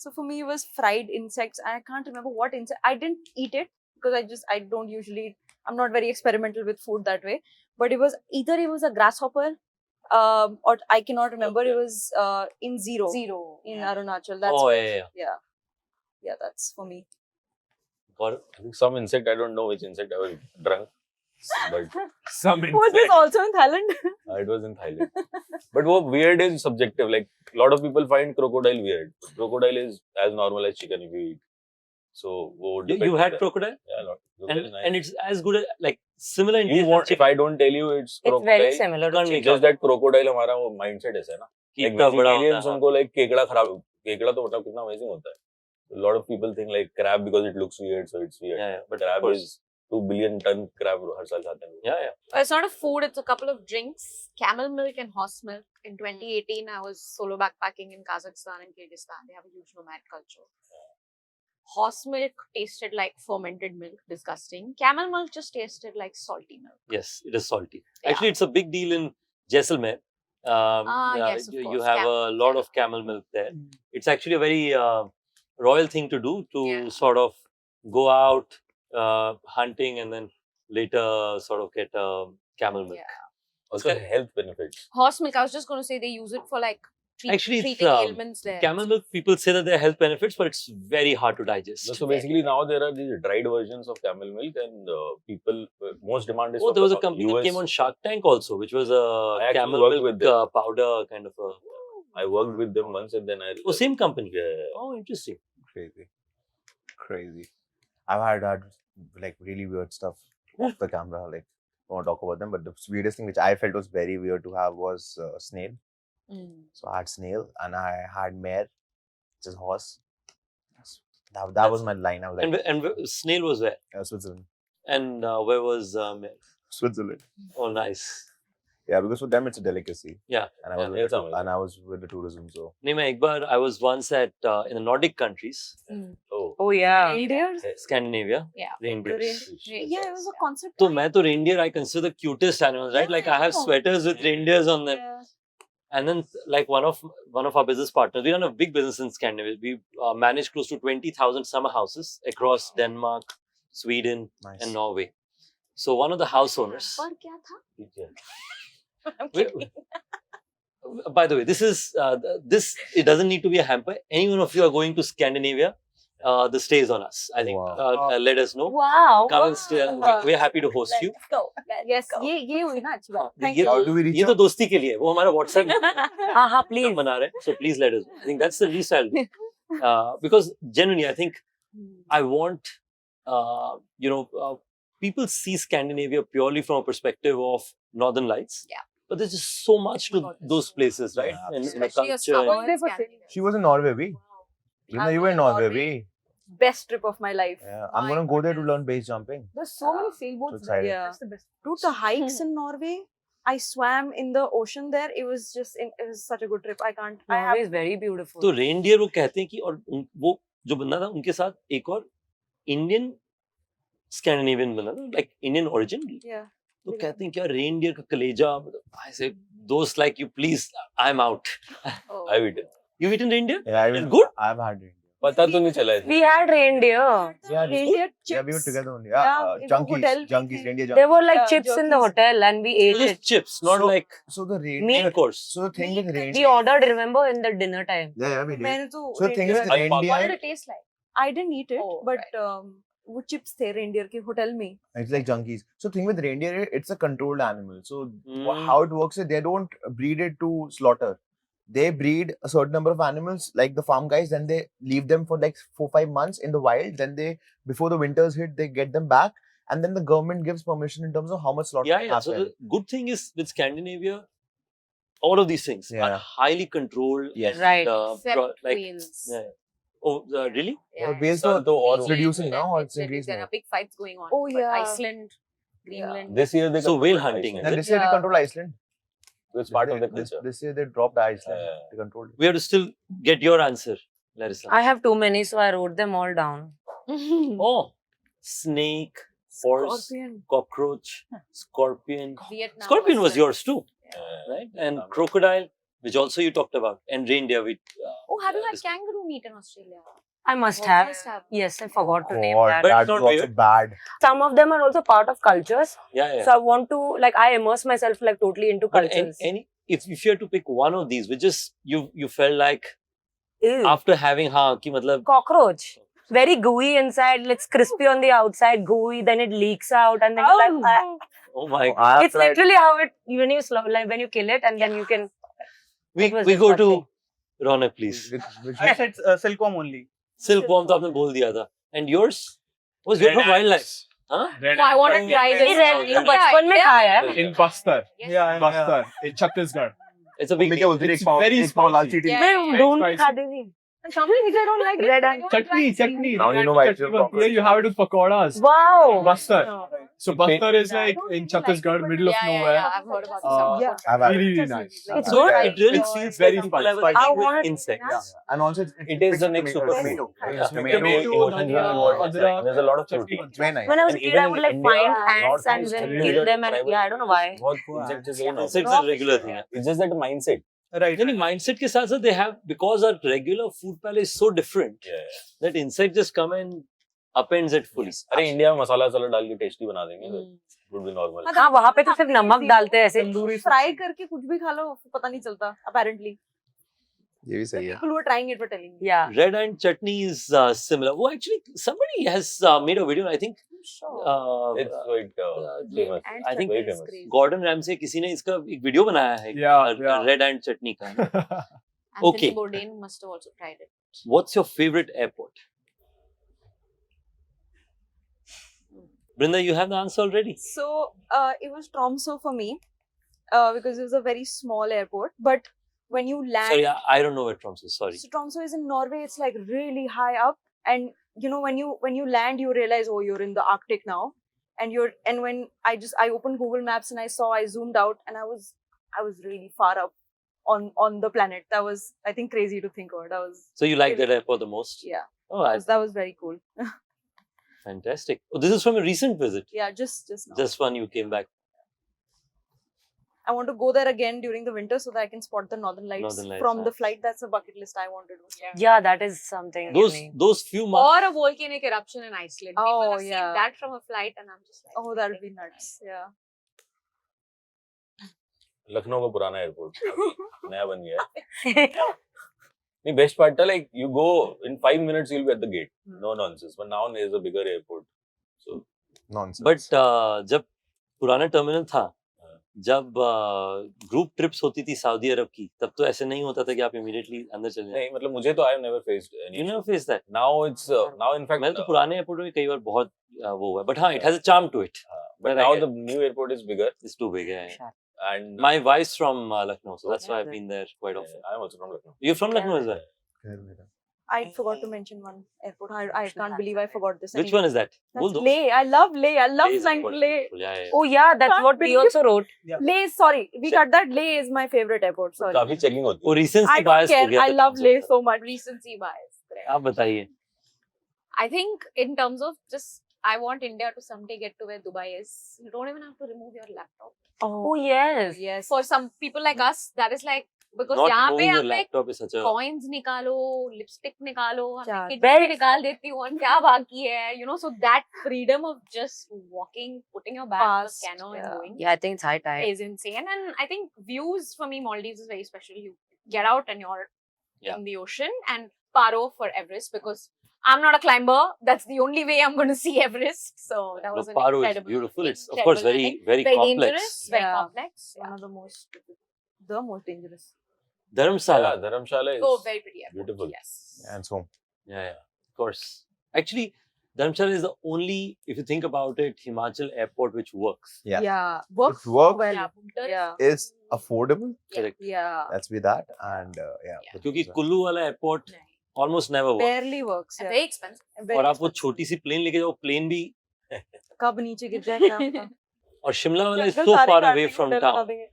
So for me, it was fried insects. I can't remember what insect. I didn't eat it because I don't usually. I'm not very experimental with food that way. But it was either it was a grasshopper, or I cannot remember. It was in Zero in Arunachal. That's Oh, where- yeah. yeah. That's for me. Got it? I think some insect, I don't know which insect I was drunk. But Some Was this also in Thailand? it was in Thailand. But what weird is subjective. Like a lot of people find crocodile weird. Crocodile is as normal as chicken if you eat. So You had crocodile? Yeah, crocodile is nice. And it's as good as, like, similar in you taste as want, if chicken. I don't tell you it's It's crocodile, very similar to Can't make chicken. just that crocodile हमारा वो mindset ऐसा है ना. Like इतना बड़ा होता vegetarians है, उनको like केकड़ा तो मतलब कितना amazing होता है. A lot of people think like crab because it looks weird, so it's weird. Yeah, But of crab course. is 2 billion ton crab हर साल खाते हैं. Yeah. It's not a food, it's a couple of drinks. Camel milk and horse milk. In 2018, I was solo backpacking in Kazakhstan and Kyrgyzstan. They have a huge nomad culture. Horse milk tasted like fermented milk, disgusting. Camel milk just tasted like salty milk. Yes, it is salty. Yeah. Actually, it's a big deal in Jaisalmer. Yes, of you course, have a camel, lot yeah. of camel milk there. It's actually a very royal thing to do, to Yeah. sort of go out hunting and then later sort of get camel milk. Yeah. Also health benefits. Horse milk, I was just going to say they use it for like Actually, it's, treating ailments there. Camel milk, people say that there are health benefits, but it's very hard to digest. So basically now there are these dried versions of camel milk and people, most demand is Oh, for there was a the company that US. came on Shark Tank also, which was a I actually camel worked milk with them. powder kind of a. I worked with them once and then I... Oh, same company. Yeah. Oh, interesting. Crazy. I've had like really weird stuff off the camera. Like, I won't talk about them, but the weirdest thing which I felt was very weird to have was snail. So I had snail and I had mare, which is horse. That was my line. I was like, And snail was where? Switzerland. And where was Switzerland. Oh, nice. Yeah, because for them it's a delicacy. Yeah. And I was, Yeah, with, it's amazing. and I was with the tourism, so. I was once at in the Nordic countries, Oh. Oh yeah. Reindeers? Scandinavia. Yeah. Reindeers. Yeah, it was a concept. So, मैं तो reindeer I consider the cutest animals, right? Like I have Yeah. sweaters with reindeers on them. Yeah. And then, like one of our business partners, we run a big business in Scandinavia. We manage close to 20,000 summer houses across Denmark, Sweden, Nice. and Norway. So one of the house owners. पर क्या था? I'm Wait, kidding. by the way, this is it doesn't need to be a hamper. Any one of you are going to Scandinavia, the stay is on us. I think. Wow. Let us know. Wow. Come and stay. We're happy to host you. Let's go. Yes, go. ये हुई ना अच्छी बात. Thank ये you. How do we reach ये तो out? दोस्ती के लिए है. वो हमारा WhatsApp हाँ please. बना रहे हैं. So please let us know. I think that's the least I'll do. Because genuinely, I think I want, people see Scandinavia purely from a perspective of Northern Lights. Yeah. But there's just so much to those places, right? Yeah, In a Especially a culture. summer What's there in for Scandinavia. She was in Norway, we. Brinda, you were in Norway, we. Best trip of my life. Yeah, I'm gonna go there to learn base jumping. There's so many sailboats. So excited. there. Yeah. That's the best. Dude, the hikes in Norway. I swam in the ocean there. It was just, it was such a good trip. I can't. I Norway have. is very beautiful. तो reindeer वो कहते हैं कि और वो जो बंदा था उनके साथ एक और इंडियन स्कैंडिनेवियन बंदा था लाइक इंडियन ओरिजिन Yeah. तो कहते हैं क्या रेनडियर का कलेजा आई से दोस्त like you please I am out Oh. I've eaten. You eaten reindeer Yeah, It's good? I've had it. पता तो नहीं चला We had reindeer. Reindeer chips. Yeah, we were together only. Yeah, in the hotel we junkies, think- reindeer There junkies. were like Yeah, chips in the jerkies. hotel and we ate Just it. chips, not So- like So the Meat reindeer. course. So the thing with We reindeer. ordered, remember, in the dinner time. Yeah, we did. मैंने तो So the thing reindeer- with What did reindeer, it taste like? I didn't eat it, Oh, but वो chips थे reindeer के hotel में. it's like junkies. So thing with reindeer, it's a controlled animal. So Mm. how it works is they don't breed it to slaughter. They breed a certain number of animals, like the farm guys. Then they leave them for like 4-5 months in the wild. Then they, before the winters hit, they get them back, and then the government gives permission in terms of how much slaughter yeah, can yeah. So happen. the good thing is with Scandinavia, all of these things are Yeah. highly controlled. Yes. Right. Except like whales. yeah. Oh, really? Yeah. Based Sun on तो और it's reducing now or it's There increasing? are big fights going on. Oh, But yeah. Iceland, Greenland. this year they So controlled whale hunting, Iceland. is And it? this year they Yeah. control Iceland. It's part of the This, culture. this year they dropped Iceland. Yeah. They controlled it. We have to still get your answer, Larissa. I have too many, so I wrote them all down. Oh, snake, horse, Scorpion. cockroach, scorpion. Vietnam. Scorpion was yours too, Yeah. right? And crocodile, which also you talked about, and reindeer. Oh, have you had kangaroo meat in Australia? I must Oh, have. must have. Yes, I forgot to name God, that. But that it's was not also weird. bad. Some of them are also part of cultures. Yeah, yeah. So I want to, like, I immerse myself like totally into But cultures. if you had to pick one of these, which is you felt like Ew. after having ki matlab, Cockroach. Very gooey inside. It's crispy on the outside, gooey. Then it leaks out, and then you're like, oh my. I have it's tried- literally how it when you like when you kill it, and then you can. We it was go to disgusting. Ronak, please. which I said silkworm only. Silkworm तो आपने बोल दिया था. And yours was good from wildlife. Huh? Red No, I want to ant. try ये this. red- Yeah, बचपन में खाया है. In Bastar. Yeah, Bastar. In Chhattisgarh. It's a big Make it It's very spicy. Yeah. मैं don't spicy. खाती थी. Something which I don't like Red it. ant. Chutney. Now you know why it's Chutney. proper. Yeah, you have it with pakoras. Wow. Bastar. So Bastar is like in Chhattisgarh, middle of Yeah, nowhere. yeah, I've heard about Uh, this. I've had it. Really nice. It's good. It really It's feels very like people spicy. have a I thing with want it. insects. And also It is the next tomato. superfood. Tomato. It's Tomato. emotionally Tomato, involved. Adrak, There's a lot of chutney. protein. It's very nice. When I was a And kid, even I in would like India, find ants North and East, then really kill good them, and tribal yeah, I don't know why. बहुत insects is very normal. Insects are a regular thing. It's just that the mindset. Right. नहीं mindset के साथ साथ they have because our regular food palette is so different Yeah. that insect just come and upends it fully. अरे India में मसाला वसाला डाल के tasty बना देंगे तो it would be normal. हाँ वहाँ पे तो सिर्फ नमक डालते हैं ऐसे. Fry करके कुछ भी खा लो पता नहीं चलता apparently. ये भी सही है. People were trying it were telling me. Yeah. Red ant chutney is similar. Oh, actually, somebody has made a video. I think It's quite famous. I think very famous. Gordon Ramsay किसी ने इसका एक video बनाया है Yeah. Red and चटनी का. Anthony Okay. Bourdain must have also tried it. What's your favorite airport? Brinda, you have the answer already. So it was Tromso for me because it was a very small airport. But when you land, Sorry, I don't know where Tromsø is. Sorry. so Tromso is in Norway. It's like really high up, and you know when you land, you realize oh you're in the Arctic now, and when I opened Google Maps and I zoomed out and I was really far up on the planet. That was I think crazy to think about. That was So you like that airport the most? yeah, Oh, that was very cool. fantastic. Oh, this is from a recent visit. Yeah, just now. Just when you came back. I want to go there again during the winter so that I can spot the northern lights, Northern Lights, from the nice. flight. That's a bucket list I want to do. Yeah, that is something. unique. Those few months. Or a volcanic eruption in Iceland. People Oh, have seen yeah. that from a flight, and I'm just like, Oh, that would be nuts. Yeah. Lucknow का पुराना airport नया बन गया है. नहीं best part था like you go in 5 minutes you'll be at the gate. No nonsense. But now there's a bigger airport. So Nonsense. But जब पुराना टर्मिनल था, जब ग्रुप ट्रिप्स होती थी सऊदी अरब की, तब तो ऐसे नहीं होता था कि आप इमीडिएटली अंदर चले जाएं. नहीं मतलब मुझे तो I never faced any. You never faced that. Now it's now in fact मैं तो पुराने एयरपोर्ट में कई बार बहुत वो हुआ, but हाँ, it has a charm to it. but But I now get- the new airport is bigger It's too big. Yeah. and My wife's from Lucknow, so that's why I've been there quite often. I'm also from Lucknow. You're from Lucknow as well. I forgot to mention one airport. I can't believe I forgot this. Which one is that? Bol That's do. Leh. I love Leh. I love Leh is flying to important. Leh. Yeah, yeah. Oh yeah, that's Can't what we believe- also wrote. Leh, sorry. We cut that. Leh is my favorite airport. Sorry. काफी checking होती वो है. recency I don't bias हो care. गया I था love Tromso Leh का. so much. recency bias. Correct. आप बताइए. I think in terms of just, I want India to someday get to where Dubai is. You don't even have to remove your laptop. Oh yes. Yes. For some people like us, that is like Because Not यहाँ पे knowing your हमें laptop is such a coins निकालो, lipstick निकालो, हमें Yeah, kidney very निकाल देती हूँ और क्या बाकी है, you know, so that freedom of just walking, putting your bag on the Fast, scanner and yeah. going Yeah, I think it's high time. is insane. And I think views for me, Maldives is very special. You get out and you're Yeah. in the ocean, and Paro for Everest, because I'm not a climber. That's the only way I'm going to see Everest. So that no, was an Paro is incredible, beautiful. It's of incredible course very landing. very very complex. dangerous, very Yeah. complex. One of the most dangerous. Dharamsala. Yeah, Dharamshala is Oh, very pretty. Airport. beautiful. Yes. And so Yeah, of course. Actually, Dharamshala is the only, if you think about it, Himachal airport which works. Yeah. Yeah. Works It works. well. Yeah, winter Yeah. is affordable. Correct. Yeah. Let's be that. And yeah. Yeah. क्योंकि कुल्लू वाला airport नहीं. almost never works. Barely works. And Yeah. very expensive. Very और आप वो expensive. छोटी सी plane लेके जाओ, plane भी कब नीचे गिर जाए क्या पता। और शिमला वाला is जंगल so सारे far काट away देंगे, from होटल बना town देंगे।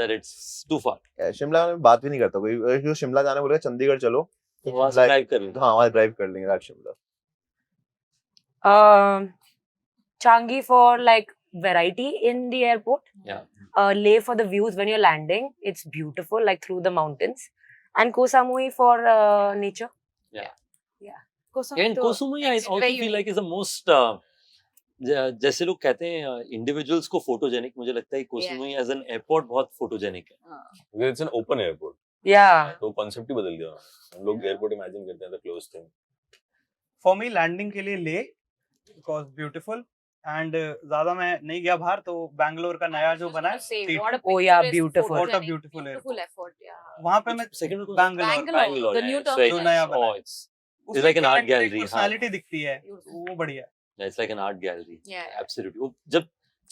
that it's too far. Shimla में बात भी नहीं करता कोई अगर किसी को शिमला जाना बोलेगा चंडीगढ़ चलो तो वहाँ से Like- drive कर लेंगे. हाँ वहाँ ड्राइव कर लेंगे that Shimla Changi for like variety in the airport. Yeah. Leh for the views when you're landing. It's beautiful, like through the mountains. And Koh Samui for nature. And Koh Samui, I It's also very feel like unique. is the most जैसे लोग कहते हैं individuals को photogenic, मुझे लगता है Koh Yeah. Samui as an airport बहुत photogenic है. Because it's an open airport. Yeah. तो concept ही बदल गया. हम लोग airport imagine करते हैं the closed thing. For me landing के लिए ले बिकॉज ब्यूटीफुल एंड ज्यादा मैं नहीं गया बाहर तो बैंगलोर का नया जो बना है T2, What a Oh, yeah, picturesque, beautiful. What a photogenic, beautiful beautiful effort. Yeah. वहां पे मैं second Bangalore Bangalore, the new it's very जो terminal. नया nice. बना Oh, है। it's like an art gallery, हाँ. पर्सनालिटी दिखती है Beautiful. वो बढ़िया Yeah, it's like an art gallery. Yeah. Absolutely. वो जब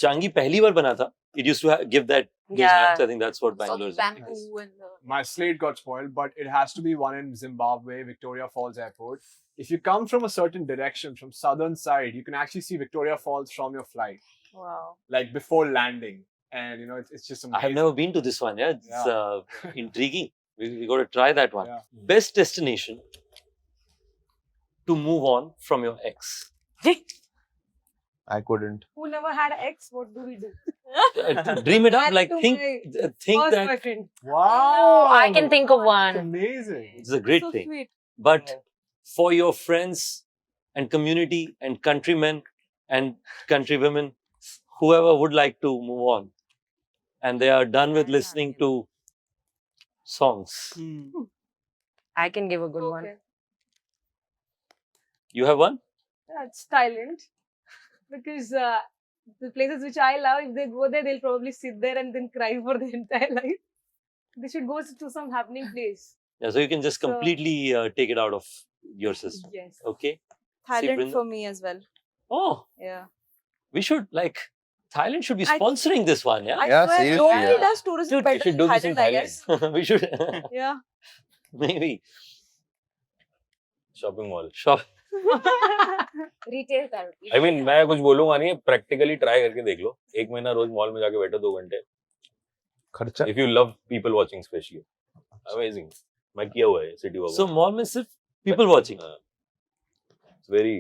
चांगी पहली बार बना था, it used to give that those Yeah. vibes. I think that's what So Bangalore is. bamboo and the My slate got spoiled, but it has to be one in Zimbabwe, Victoria Falls Airport. If you come from a certain direction, from southern side, you can actually see Victoria Falls from your flight, Wow. like before landing. And you know, it's just amazing. I have never been to this one. Yeah, it's intriguing. We got to try that one. Yeah. Best destination to move on from your ex. I couldn't. Who never had an ex? What do we do? Dream it up. That Like to think my think First that boyfriend. Wow. Oh, I can think of It's one. amazing. it's a great So thing. sweet. But for your friends and community and countrymen and countrywomen, whoever would like to move on, and they are done with listening to songs, I can give a good one. Okay. you have one? That's Thailand. Because the places which I love, if they go there, they'll probably sit there and then cry for their entire life. They should go to some happening place. Yeah, so you can just So- completely take it out of your system. Yes. Okay. Thailand Brinda? for me as well. Oh, Yeah. we should like Thailand should be I- sponsoring this one. Yeah, I Yeah, swear, seriously, nobody yeah. does tourism We better should than do this in Thailand, I guess. we should Yeah. maybe Shopping mall. shop. retail therapy. I mean, मैं कुछ बोलूंगा नहीं, practically try करके देख लो. एक महीना रोज mall में जाके बैठो 2 घंटे. खर्चा If you love people watching, especially, amazing. मैं किया हुआ है सिटी वॉक. So mall में सिर्फ people watching. It's very.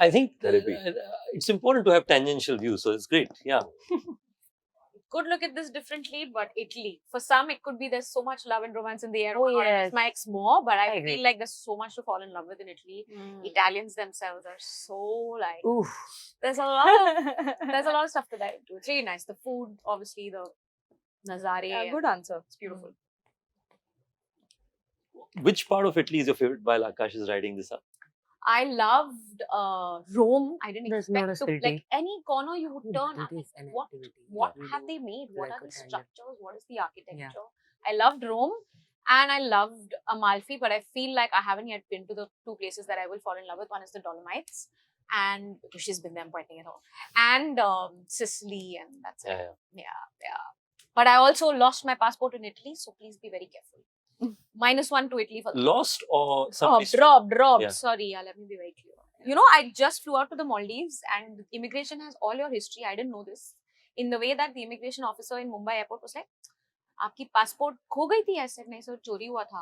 I think Therapy. it's important to have tangential views, so it's great. Yeah. Could look at this differently, but Italy. For some, it could be there's so much love and romance in the air. Oh, or yes. it's my ex more, but I I agree. feel like there's so much to fall in love with in Italy. Italians themselves are so like Oof. there's a lot of stuff to dive into. It's really nice. The food, obviously, the Nazare. Yeah, good answer. It's beautiful. Which part of Italy is your favorite while Akash is writing this up? I loved Rome. I didn't That's expect not a to city. like any corner you would turn. I'm like, what have they made? What are Like the a kind of- structures? What is the architecture? I loved Rome and I loved Amalfi, but I feel like I haven't yet been to the 2 places that I will fall in love with. One is the Dolomites, and because she's been there, I'm pointing at her, and Sicily, and that's it. Yeah. But I also lost my passport in Italy, so please be very careful. -1 to Italy for that. Lost or somebody Robbed. Yeah. Sorry, yeah, let me be very clear. You know, I just flew out to the Maldives and immigration has all your history. I didn't know this. In the way that the immigration officer in Mumbai airport was like, आपकी passport खो गई थी? I said, नहीं sir, चोरी हुआ था.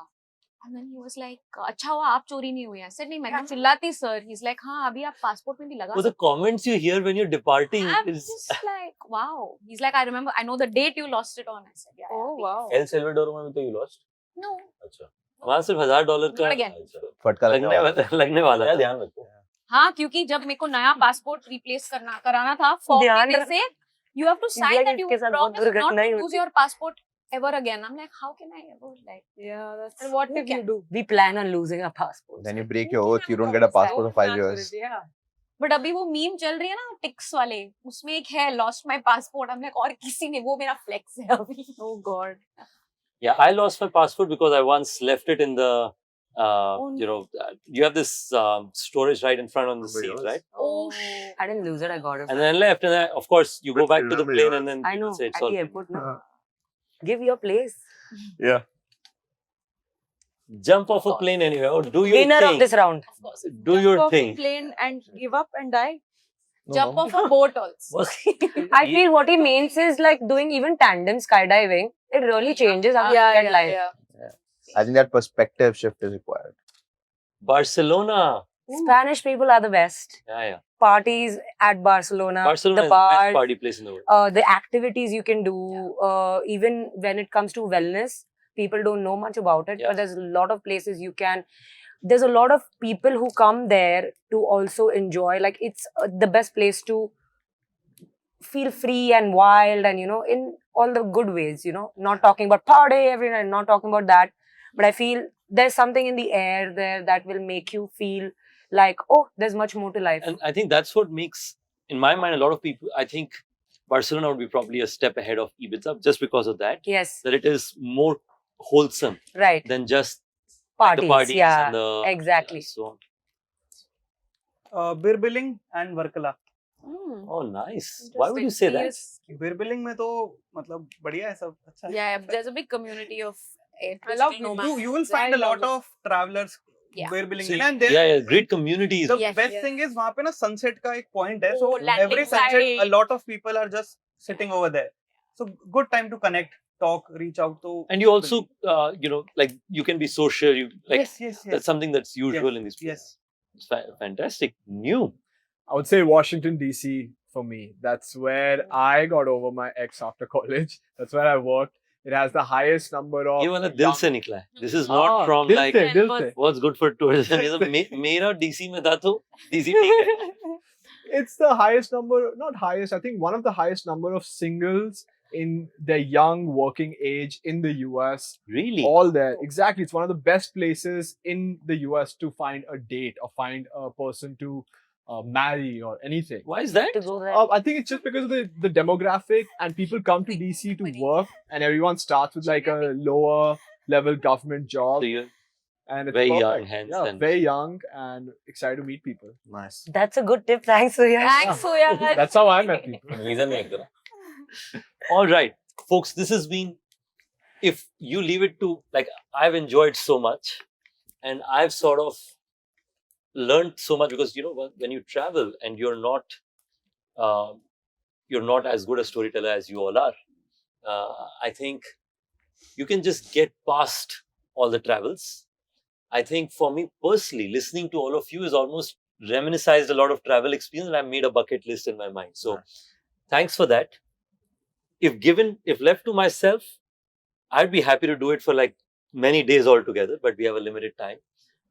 And then he was like, अच्छा हुआ आप चोरी नहीं हुई. I said नहीं मैं तो चिल्लाती sir. He's like हाँ अभी आप passport में भी लगा So the comments you hear when you're departing I'm is just like, wow. He's like, I remember, I know the date you lost it on. I said, yeah. Oh wow. El Salvador में भी तो you lost. No, अच्छा. वहां सिर्फ $1000 का not again. अच्छा. फटका लगने लगने वाला मेरा था। ध्यान रखो. हाँ, क्योंकि जब मेरे को नया पासपोर्ट रिप्लेस कराना था, फॉर्म ध्यान में रख- से you have to sign like that you इसके साथ बहुत promise not दुर्घटना ही to होती use your passport ever again. I'm like, how can I ever like? Yeah, that's. And what if you do? We plan on losing our passports. Then you break your oath, you don't get a passport for 5 years. Yeah. But अभी वो meme चल रही है ना ticks वाले, उसमें एक है lost my passport. I'm like, और किसी ने, वो मेरा flex है अभी. Oh God. Yeah, I lost my passport because I once left it in the, you have this storage right in front on the Somebody seat, else? right? Oh, I didn't lose it. I got it. And then I left, and then, of course, you go But back you to the remember plane, yours? and then I know. people say At it's all the good. airport, no. Give your place. Yeah. Jump off a plane anyway, or do your Winner thing. of this round. of course. Do Jump your off a thing. plane and give up and die. Jump off a boat also. I feel what he means is like doing even tandem skydiving. It really changes how you look at life. I think that perspective shift is required. Barcelona. Spanish people are the best. Yeah. Parties at Barcelona. Barcelona the is the best bars, party place in the world. the activities you can do, even when it comes to wellness, people don't know much about it, Yeah. but there's a lot of places you can. There's a lot of people who come there to also enjoy. Like it's the best place to feel free and wild, and in all the good ways. Not talking about party every night, not talking about that, but I feel there's something in the air there that will make you feel like, oh, there's much more to life. And I think that's what makes, in my mind, a lot of people, I think Barcelona would be probably a step ahead of Ibiza just because of that. Yes, That it is more wholesome right. than just Parties, the parties yeah, and the exactly. so on. Bir Billing and Varkala. Oh, nice. Why would you say that? Yes. Bir Billing में तो मतलब बढ़िया है सब अच्छा है. Yeah, there's a big community of I love digital it. nomads. You will I find a love lot it. of travelers Yeah. बिरबिलिंग See, में, and there yeah, great communities. the Yes, best yes. thing is वहाँ पे ना sunset का एक point है, Oh, so landing every sunset site. a lot of people are just sitting over there, so good time to connect, talk, reach out to. And you also, like you can be social. You like yes. that's something that's usual in these places. Yes. It's fantastic. New. I would say Washington DC for me. That's where I got over my ex after college. That's where I worked. It has the highest number of. ये वाला दिल young- से निकला है. This is not from दिल like से, दिल से. what's good for tourism. ये तो मेरा DC में था तो DC ठीक है. It's the highest number, not highest, I think one of the highest number of singles in their young working age in the US. Really? All there. Exactly. It's one of the best places in the US to find a date or find a person to marry or anything. Why is that? To go there. I think it's just because of the demographic, and people come to DC to work, and everyone starts with like a lower level government job, So you're and it's very perfect. young, hence, Yeah, and- very young and excited to meet people. Nice. That's a good tip. Thanks, Surya. Thanks, Soya. That's how I met people. Reason नहीं करा. all right, folks. This has been. If you leave it to like, I've enjoyed so much, and I've sort of learned so much because when you travel and you're not as good a storyteller as you all are. I think you can just get past all the travels. I think for me personally, listening to all of you is almost reminisced a lot of travel experience, and I made a bucket list in my mind. So, thanks for that. If left to myself, I'd be happy to do it for like many days altogether. But we have a limited time,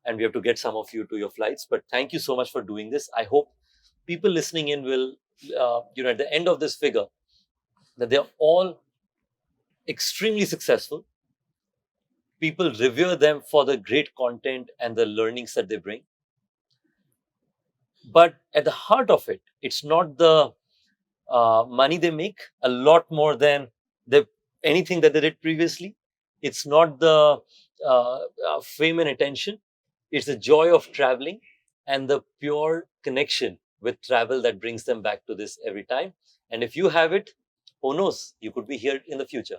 and we have to get some of you to your flights. But thank you so much for doing this. I hope people listening in will, at the end of this figure, that they're all extremely successful. People revere them for the great content and the learnings that they bring. But at the heart of it, it's not the money they make, a lot more than anything that they did previously. It's not the fame and attention. It's the joy of traveling and the pure connection with travel that brings them back to this every time. And if you have it, who knows, you could be here in the future.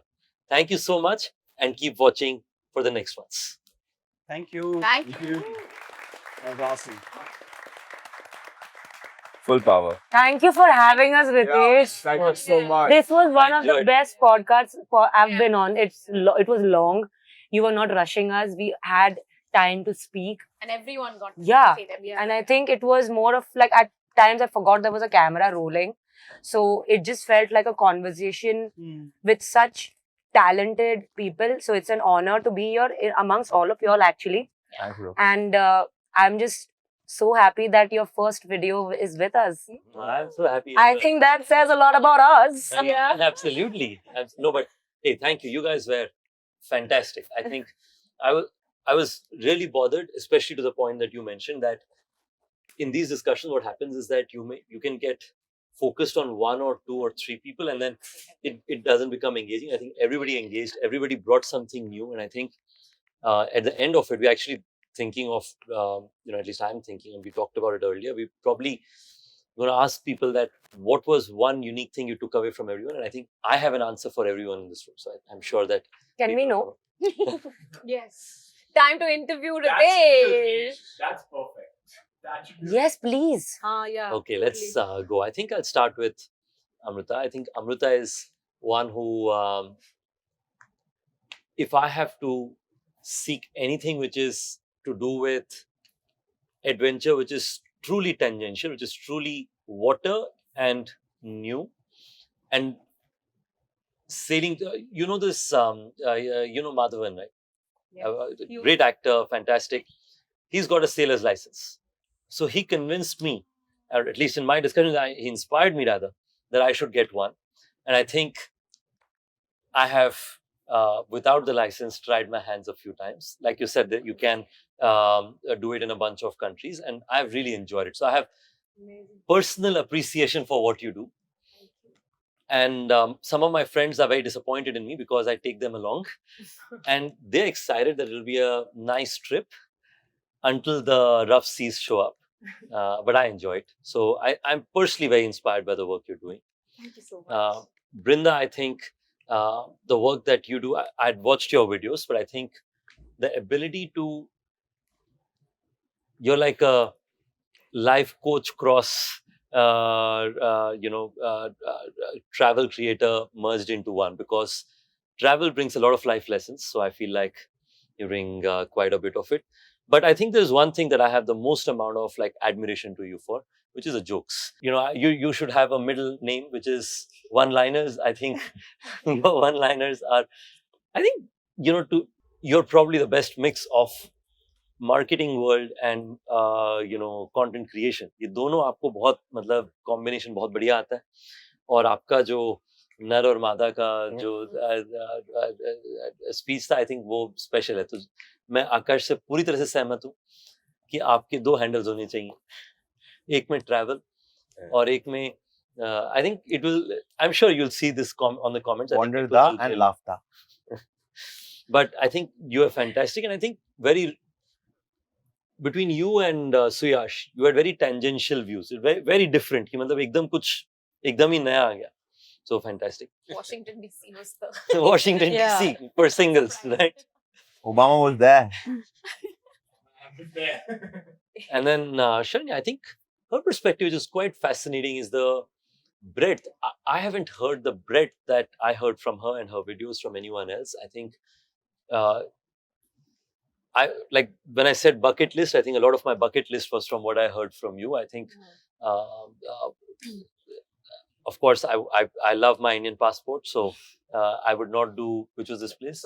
Thank you so much, and keep watching for the next ones. Thank you. Thank you. That was awesome. Full power. Thank you for having us, Ritesh. Thank you so much. This was one of the Enjoyed. best podcasts I've been on. It was long. You were not rushing us. We had time to speak. And everyone got Yeah. to say them. And I think it was more of like, at times I forgot there was a camera rolling. So it just felt like a conversation with such talented people. So it's an honor to be here amongst all of y'all, actually. Thanks, bro. And I'm just so happy that your first video is with us. I'm so happy. as I well. think that says a lot about us. And absolutely. No, but hey, thank you. You guys were fantastic. I think I was really bothered, especially to the point that you mentioned that in these discussions, what happens is that you can get focused on one or two or three people, and then it doesn't become engaging. I think everybody engaged, everybody brought something new, and I think at the end of it, we're actually thinking of, at least I'm thinking, and we talked about it earlier, we probably going to ask people that what was one unique thing you took away from everyone, and I think I have an answer for everyone in this room. So I'm sure that Can we know? Yes. Time to interview Ritesh. That's perfect. Yes, please. Yeah. Okay, let's go. I think I'll start with Amrita. I think Amrita is one who, if I have to seek anything which is to do with adventure, which is truly tangential, which is truly water and new, and sailing, this, Madhavan, right? You- Great actor, fantastic. He's got a sailor's license. So he convinced me, or at least in my discussions, he inspired me rather, that I should get one. And I think I have, without the license, tried my hands a few times. Like you said, that you can do it in a bunch of countries, and I've really enjoyed it. So I have personal appreciation for what you do. And some of my friends are very disappointed in me because I take them along, and they're excited that it'll be a nice trip until the rough seas show up. But I enjoy it. So I'm personally very inspired by the work you're doing. Thank you so much. Brinda, I think the work that you do, I'd watched your videos, but I think the ability to, you're like a life coach cross, travel creator merged into one, because travel brings a lot of life lessons. So I feel like you bring quite a bit of it. But I think there's one thing that I have the most amount of like admiration to you for, which is the jokes. You should have a middle name, which is one-liners. I think your one-liners are, I think, you're probably the best mix of marketing world and content creation. ये दोनों आपको बहुत मतलब combination बहुत बढ़िया आता है, और आपका जो नर और मादा का जो स्पीच था, आई थिंक वो स्पेशल है. तो मैं आकाश से पूरी तरह से सहमत हूँ कि आपके दो हैंडल्स होने चाहिए, एक में ट्रैवल और एक में I think it will, I am sure you will see this on the comments, Wanderda and Laughter. but I think you are fantastic, and I think between you and Suyash, you had very tangential views, very, very different. कि मतलब एकदम कुछ एकदम ही नया आ गया. So fantastic. Washington DC was the Washington Yeah. DC for singles, right? Obama was there. And then Sharanya, I think her perspective, which is quite fascinating, is the breadth. I haven't heard the breadth that I heard from her and her videos from anyone else. I think I like when I said bucket list, I think a lot of my bucket list was from what I heard from you. I think of course I love my Indian passport, so I would not do, which was this place?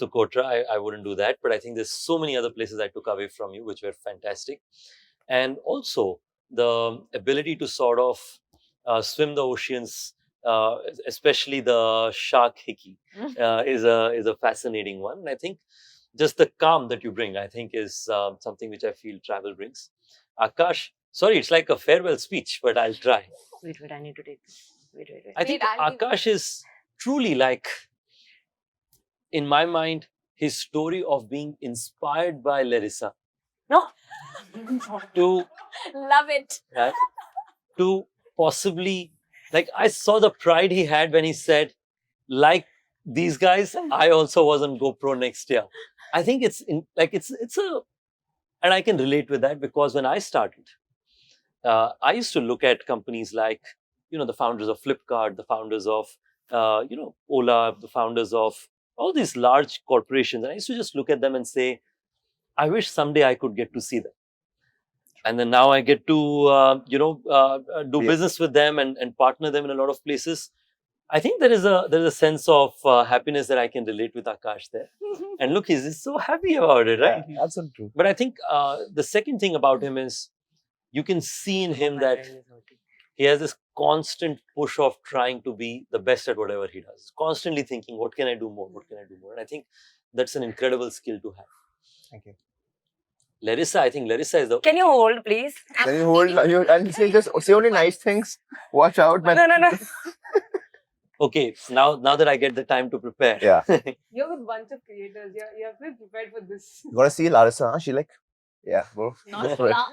Socotra. I wouldn't do that, but I think there's so many other places I took away from you which were fantastic. And also the ability to sort of swim the oceans, especially the shark hickey, is a fascinating one. And I think just the calm that you bring, I think, is something which I feel travel brings. Akash, sorry, it's like a farewell speech, but I'll try. Wait, I need to take this. Wait. I think I'll give Akash is truly like, in my mind, his story of being inspired by Larissa No. to love it. right, to possibly, like, I saw the pride he had when he said, like these guys, I also was on GoPro next year. I think it's and I can relate with that, because when I started, I used to look at companies like, the founders of Flipkart, the founders of, Ola, the founders of all these large corporations. And I used to just look at them and say, I wish someday I could get to see them. And then now I get to, do Yeah. business with them and partner them in a lot of places. I think there is a sense of happiness that I can relate with Akash there. And look, he's so happy about it, right? Yeah, absolutely true. But I think the second thing about him is you can see in him that he has this constant push of trying to be the best at whatever he does. Constantly thinking, what can I do more? What can I do more? And I think that's an incredible skill to have. Thank you. Larissa, I think Larissa is the. Can you hold, please? Can you hold you and say only nice things? Watch out, man. No. Okay, now that I get the time to prepare. Yeah. You're with a bunch of creators. You have been prepared for this. You gotta see Larissa, huh? She like, yeah, bro. Not Right. now.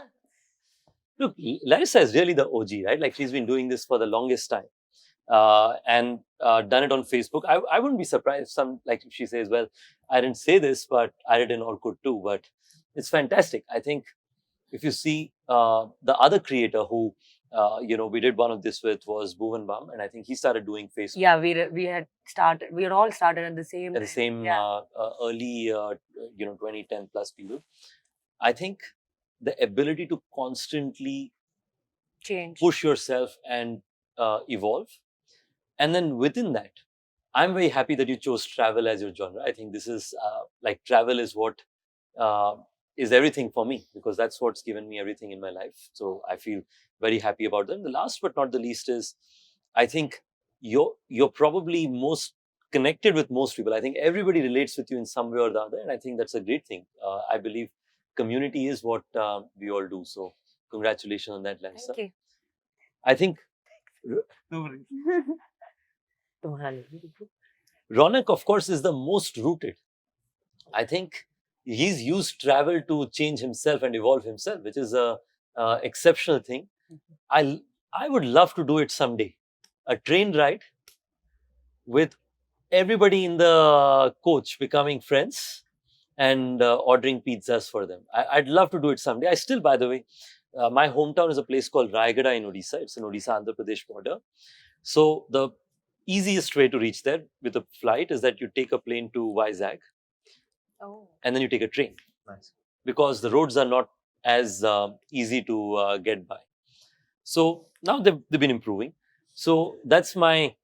Look, Larissa is really the OG, right? Like she's been doing this for the longest time. And done it on Facebook. I wouldn't be surprised if she says, well, I didn't say this, but I did in Orkut too. But it's fantastic. I think if you see the other creator who, we did one of this with was Bhuvan Bam, and I think he started doing Facebook Yeah, we had all started at the same. at the same Yeah. early, 2010 plus period. I think the ability to constantly Change. push yourself and evolve. And then within that, I'm very happy that you chose travel as your genre. I think this is travel is what is everything for me, because that's what's given me everything in my life. So I feel very happy about them. The last but not the least is, I think you're probably most connected with most people. I think everybody relates with you in some way or the other, and I think that's a great thing. I believe community is what we all do. So congratulations on that, Larissa. Thank you. I think No worries. Ronak, of course, is the most rooted. I think he's used travel to change himself and evolve himself, which is a exceptional thing. I would love to do it someday. A train ride with everybody in the coach becoming friends and ordering pizzas for them. I'd love to do it someday. I still, by the way, my hometown is a place called Rayagada in Odisha. It's in Odisha, Andhra Pradesh border. So the easiest way to reach there with a flight is that you take a plane to Vizag Oh. and then you take a train, Nice. because the roads are not as easy to get by. So now they've been improving. So that's my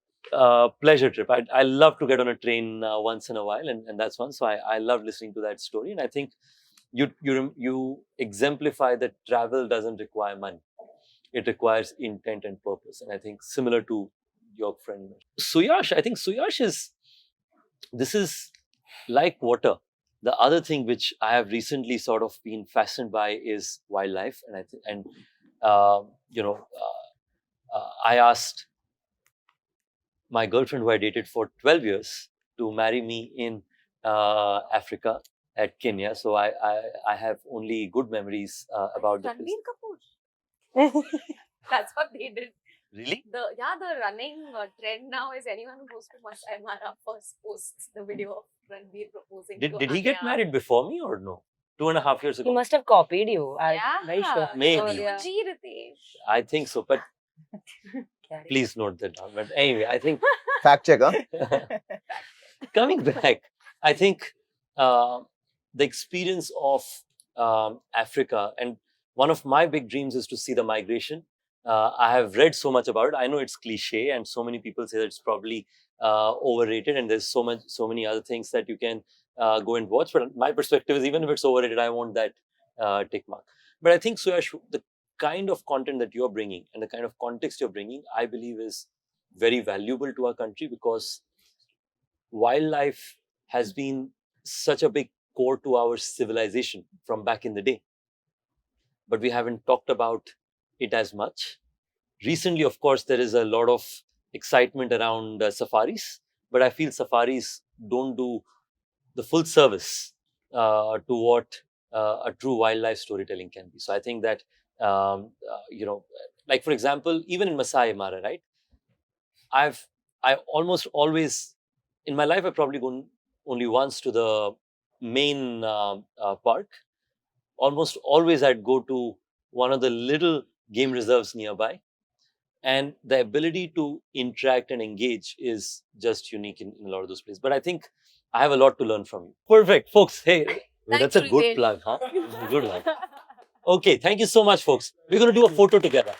pleasure trip. I love to get on a train once in a while, and that's one. So I love listening to that story, and I think you exemplify that travel doesn't require money; it requires intent and purpose. And I think similar to your friend Suyash, I think Suyash this is like water. The other thing which I have recently sort of been fascinated by is wildlife, and I asked my girlfriend, who I dated for 12 years, to marry me in Africa at Kenya. So I have only good memories about the place. Ranbir Kapoor. That's what they did. Really? The running trend now is anyone who goes to Masai Mara first posts the video of Ranbir proposing. Did to he get Anya. married before me or no? 2.5 years He ago. must have copied you. I'm Yeah. very sure. Maybe. Oh, Yeah. G Ritesh. I think so, but please note that down. But anyway, I think Fact check, huh? coming back, I think the experience of Africa, and one of my big dreams is to see the migration. I have read so much about it. I know it's cliche, and so many people say that it's probably overrated, and there's so many other things that you can go and watch. But my perspective is, even if it's overrated, I want that tick mark. But I think, Suyash, the kind of content that you're bringing and the kind of context you're bringing, I believe, is very valuable to our country, because wildlife has been such a big core to our civilization from back in the day. But we haven't talked about it as much. Recently, of course, there is a lot of excitement around safaris, but I feel safaris don't do the full service to what a true wildlife storytelling can be. So I think that, like for example, even in Masai Mara, right? I almost always, in my life, I've probably gone only once to the main park. Almost always I'd go to one of the little game reserves nearby. and the ability to interact and engage is just unique in a lot of those places. But I think I have a lot to learn from you. Perfect, folks. Hey, that's a good Ritesh. plug, huh? Good one. Okay, thank you so much, folks. We're going to do a photo together.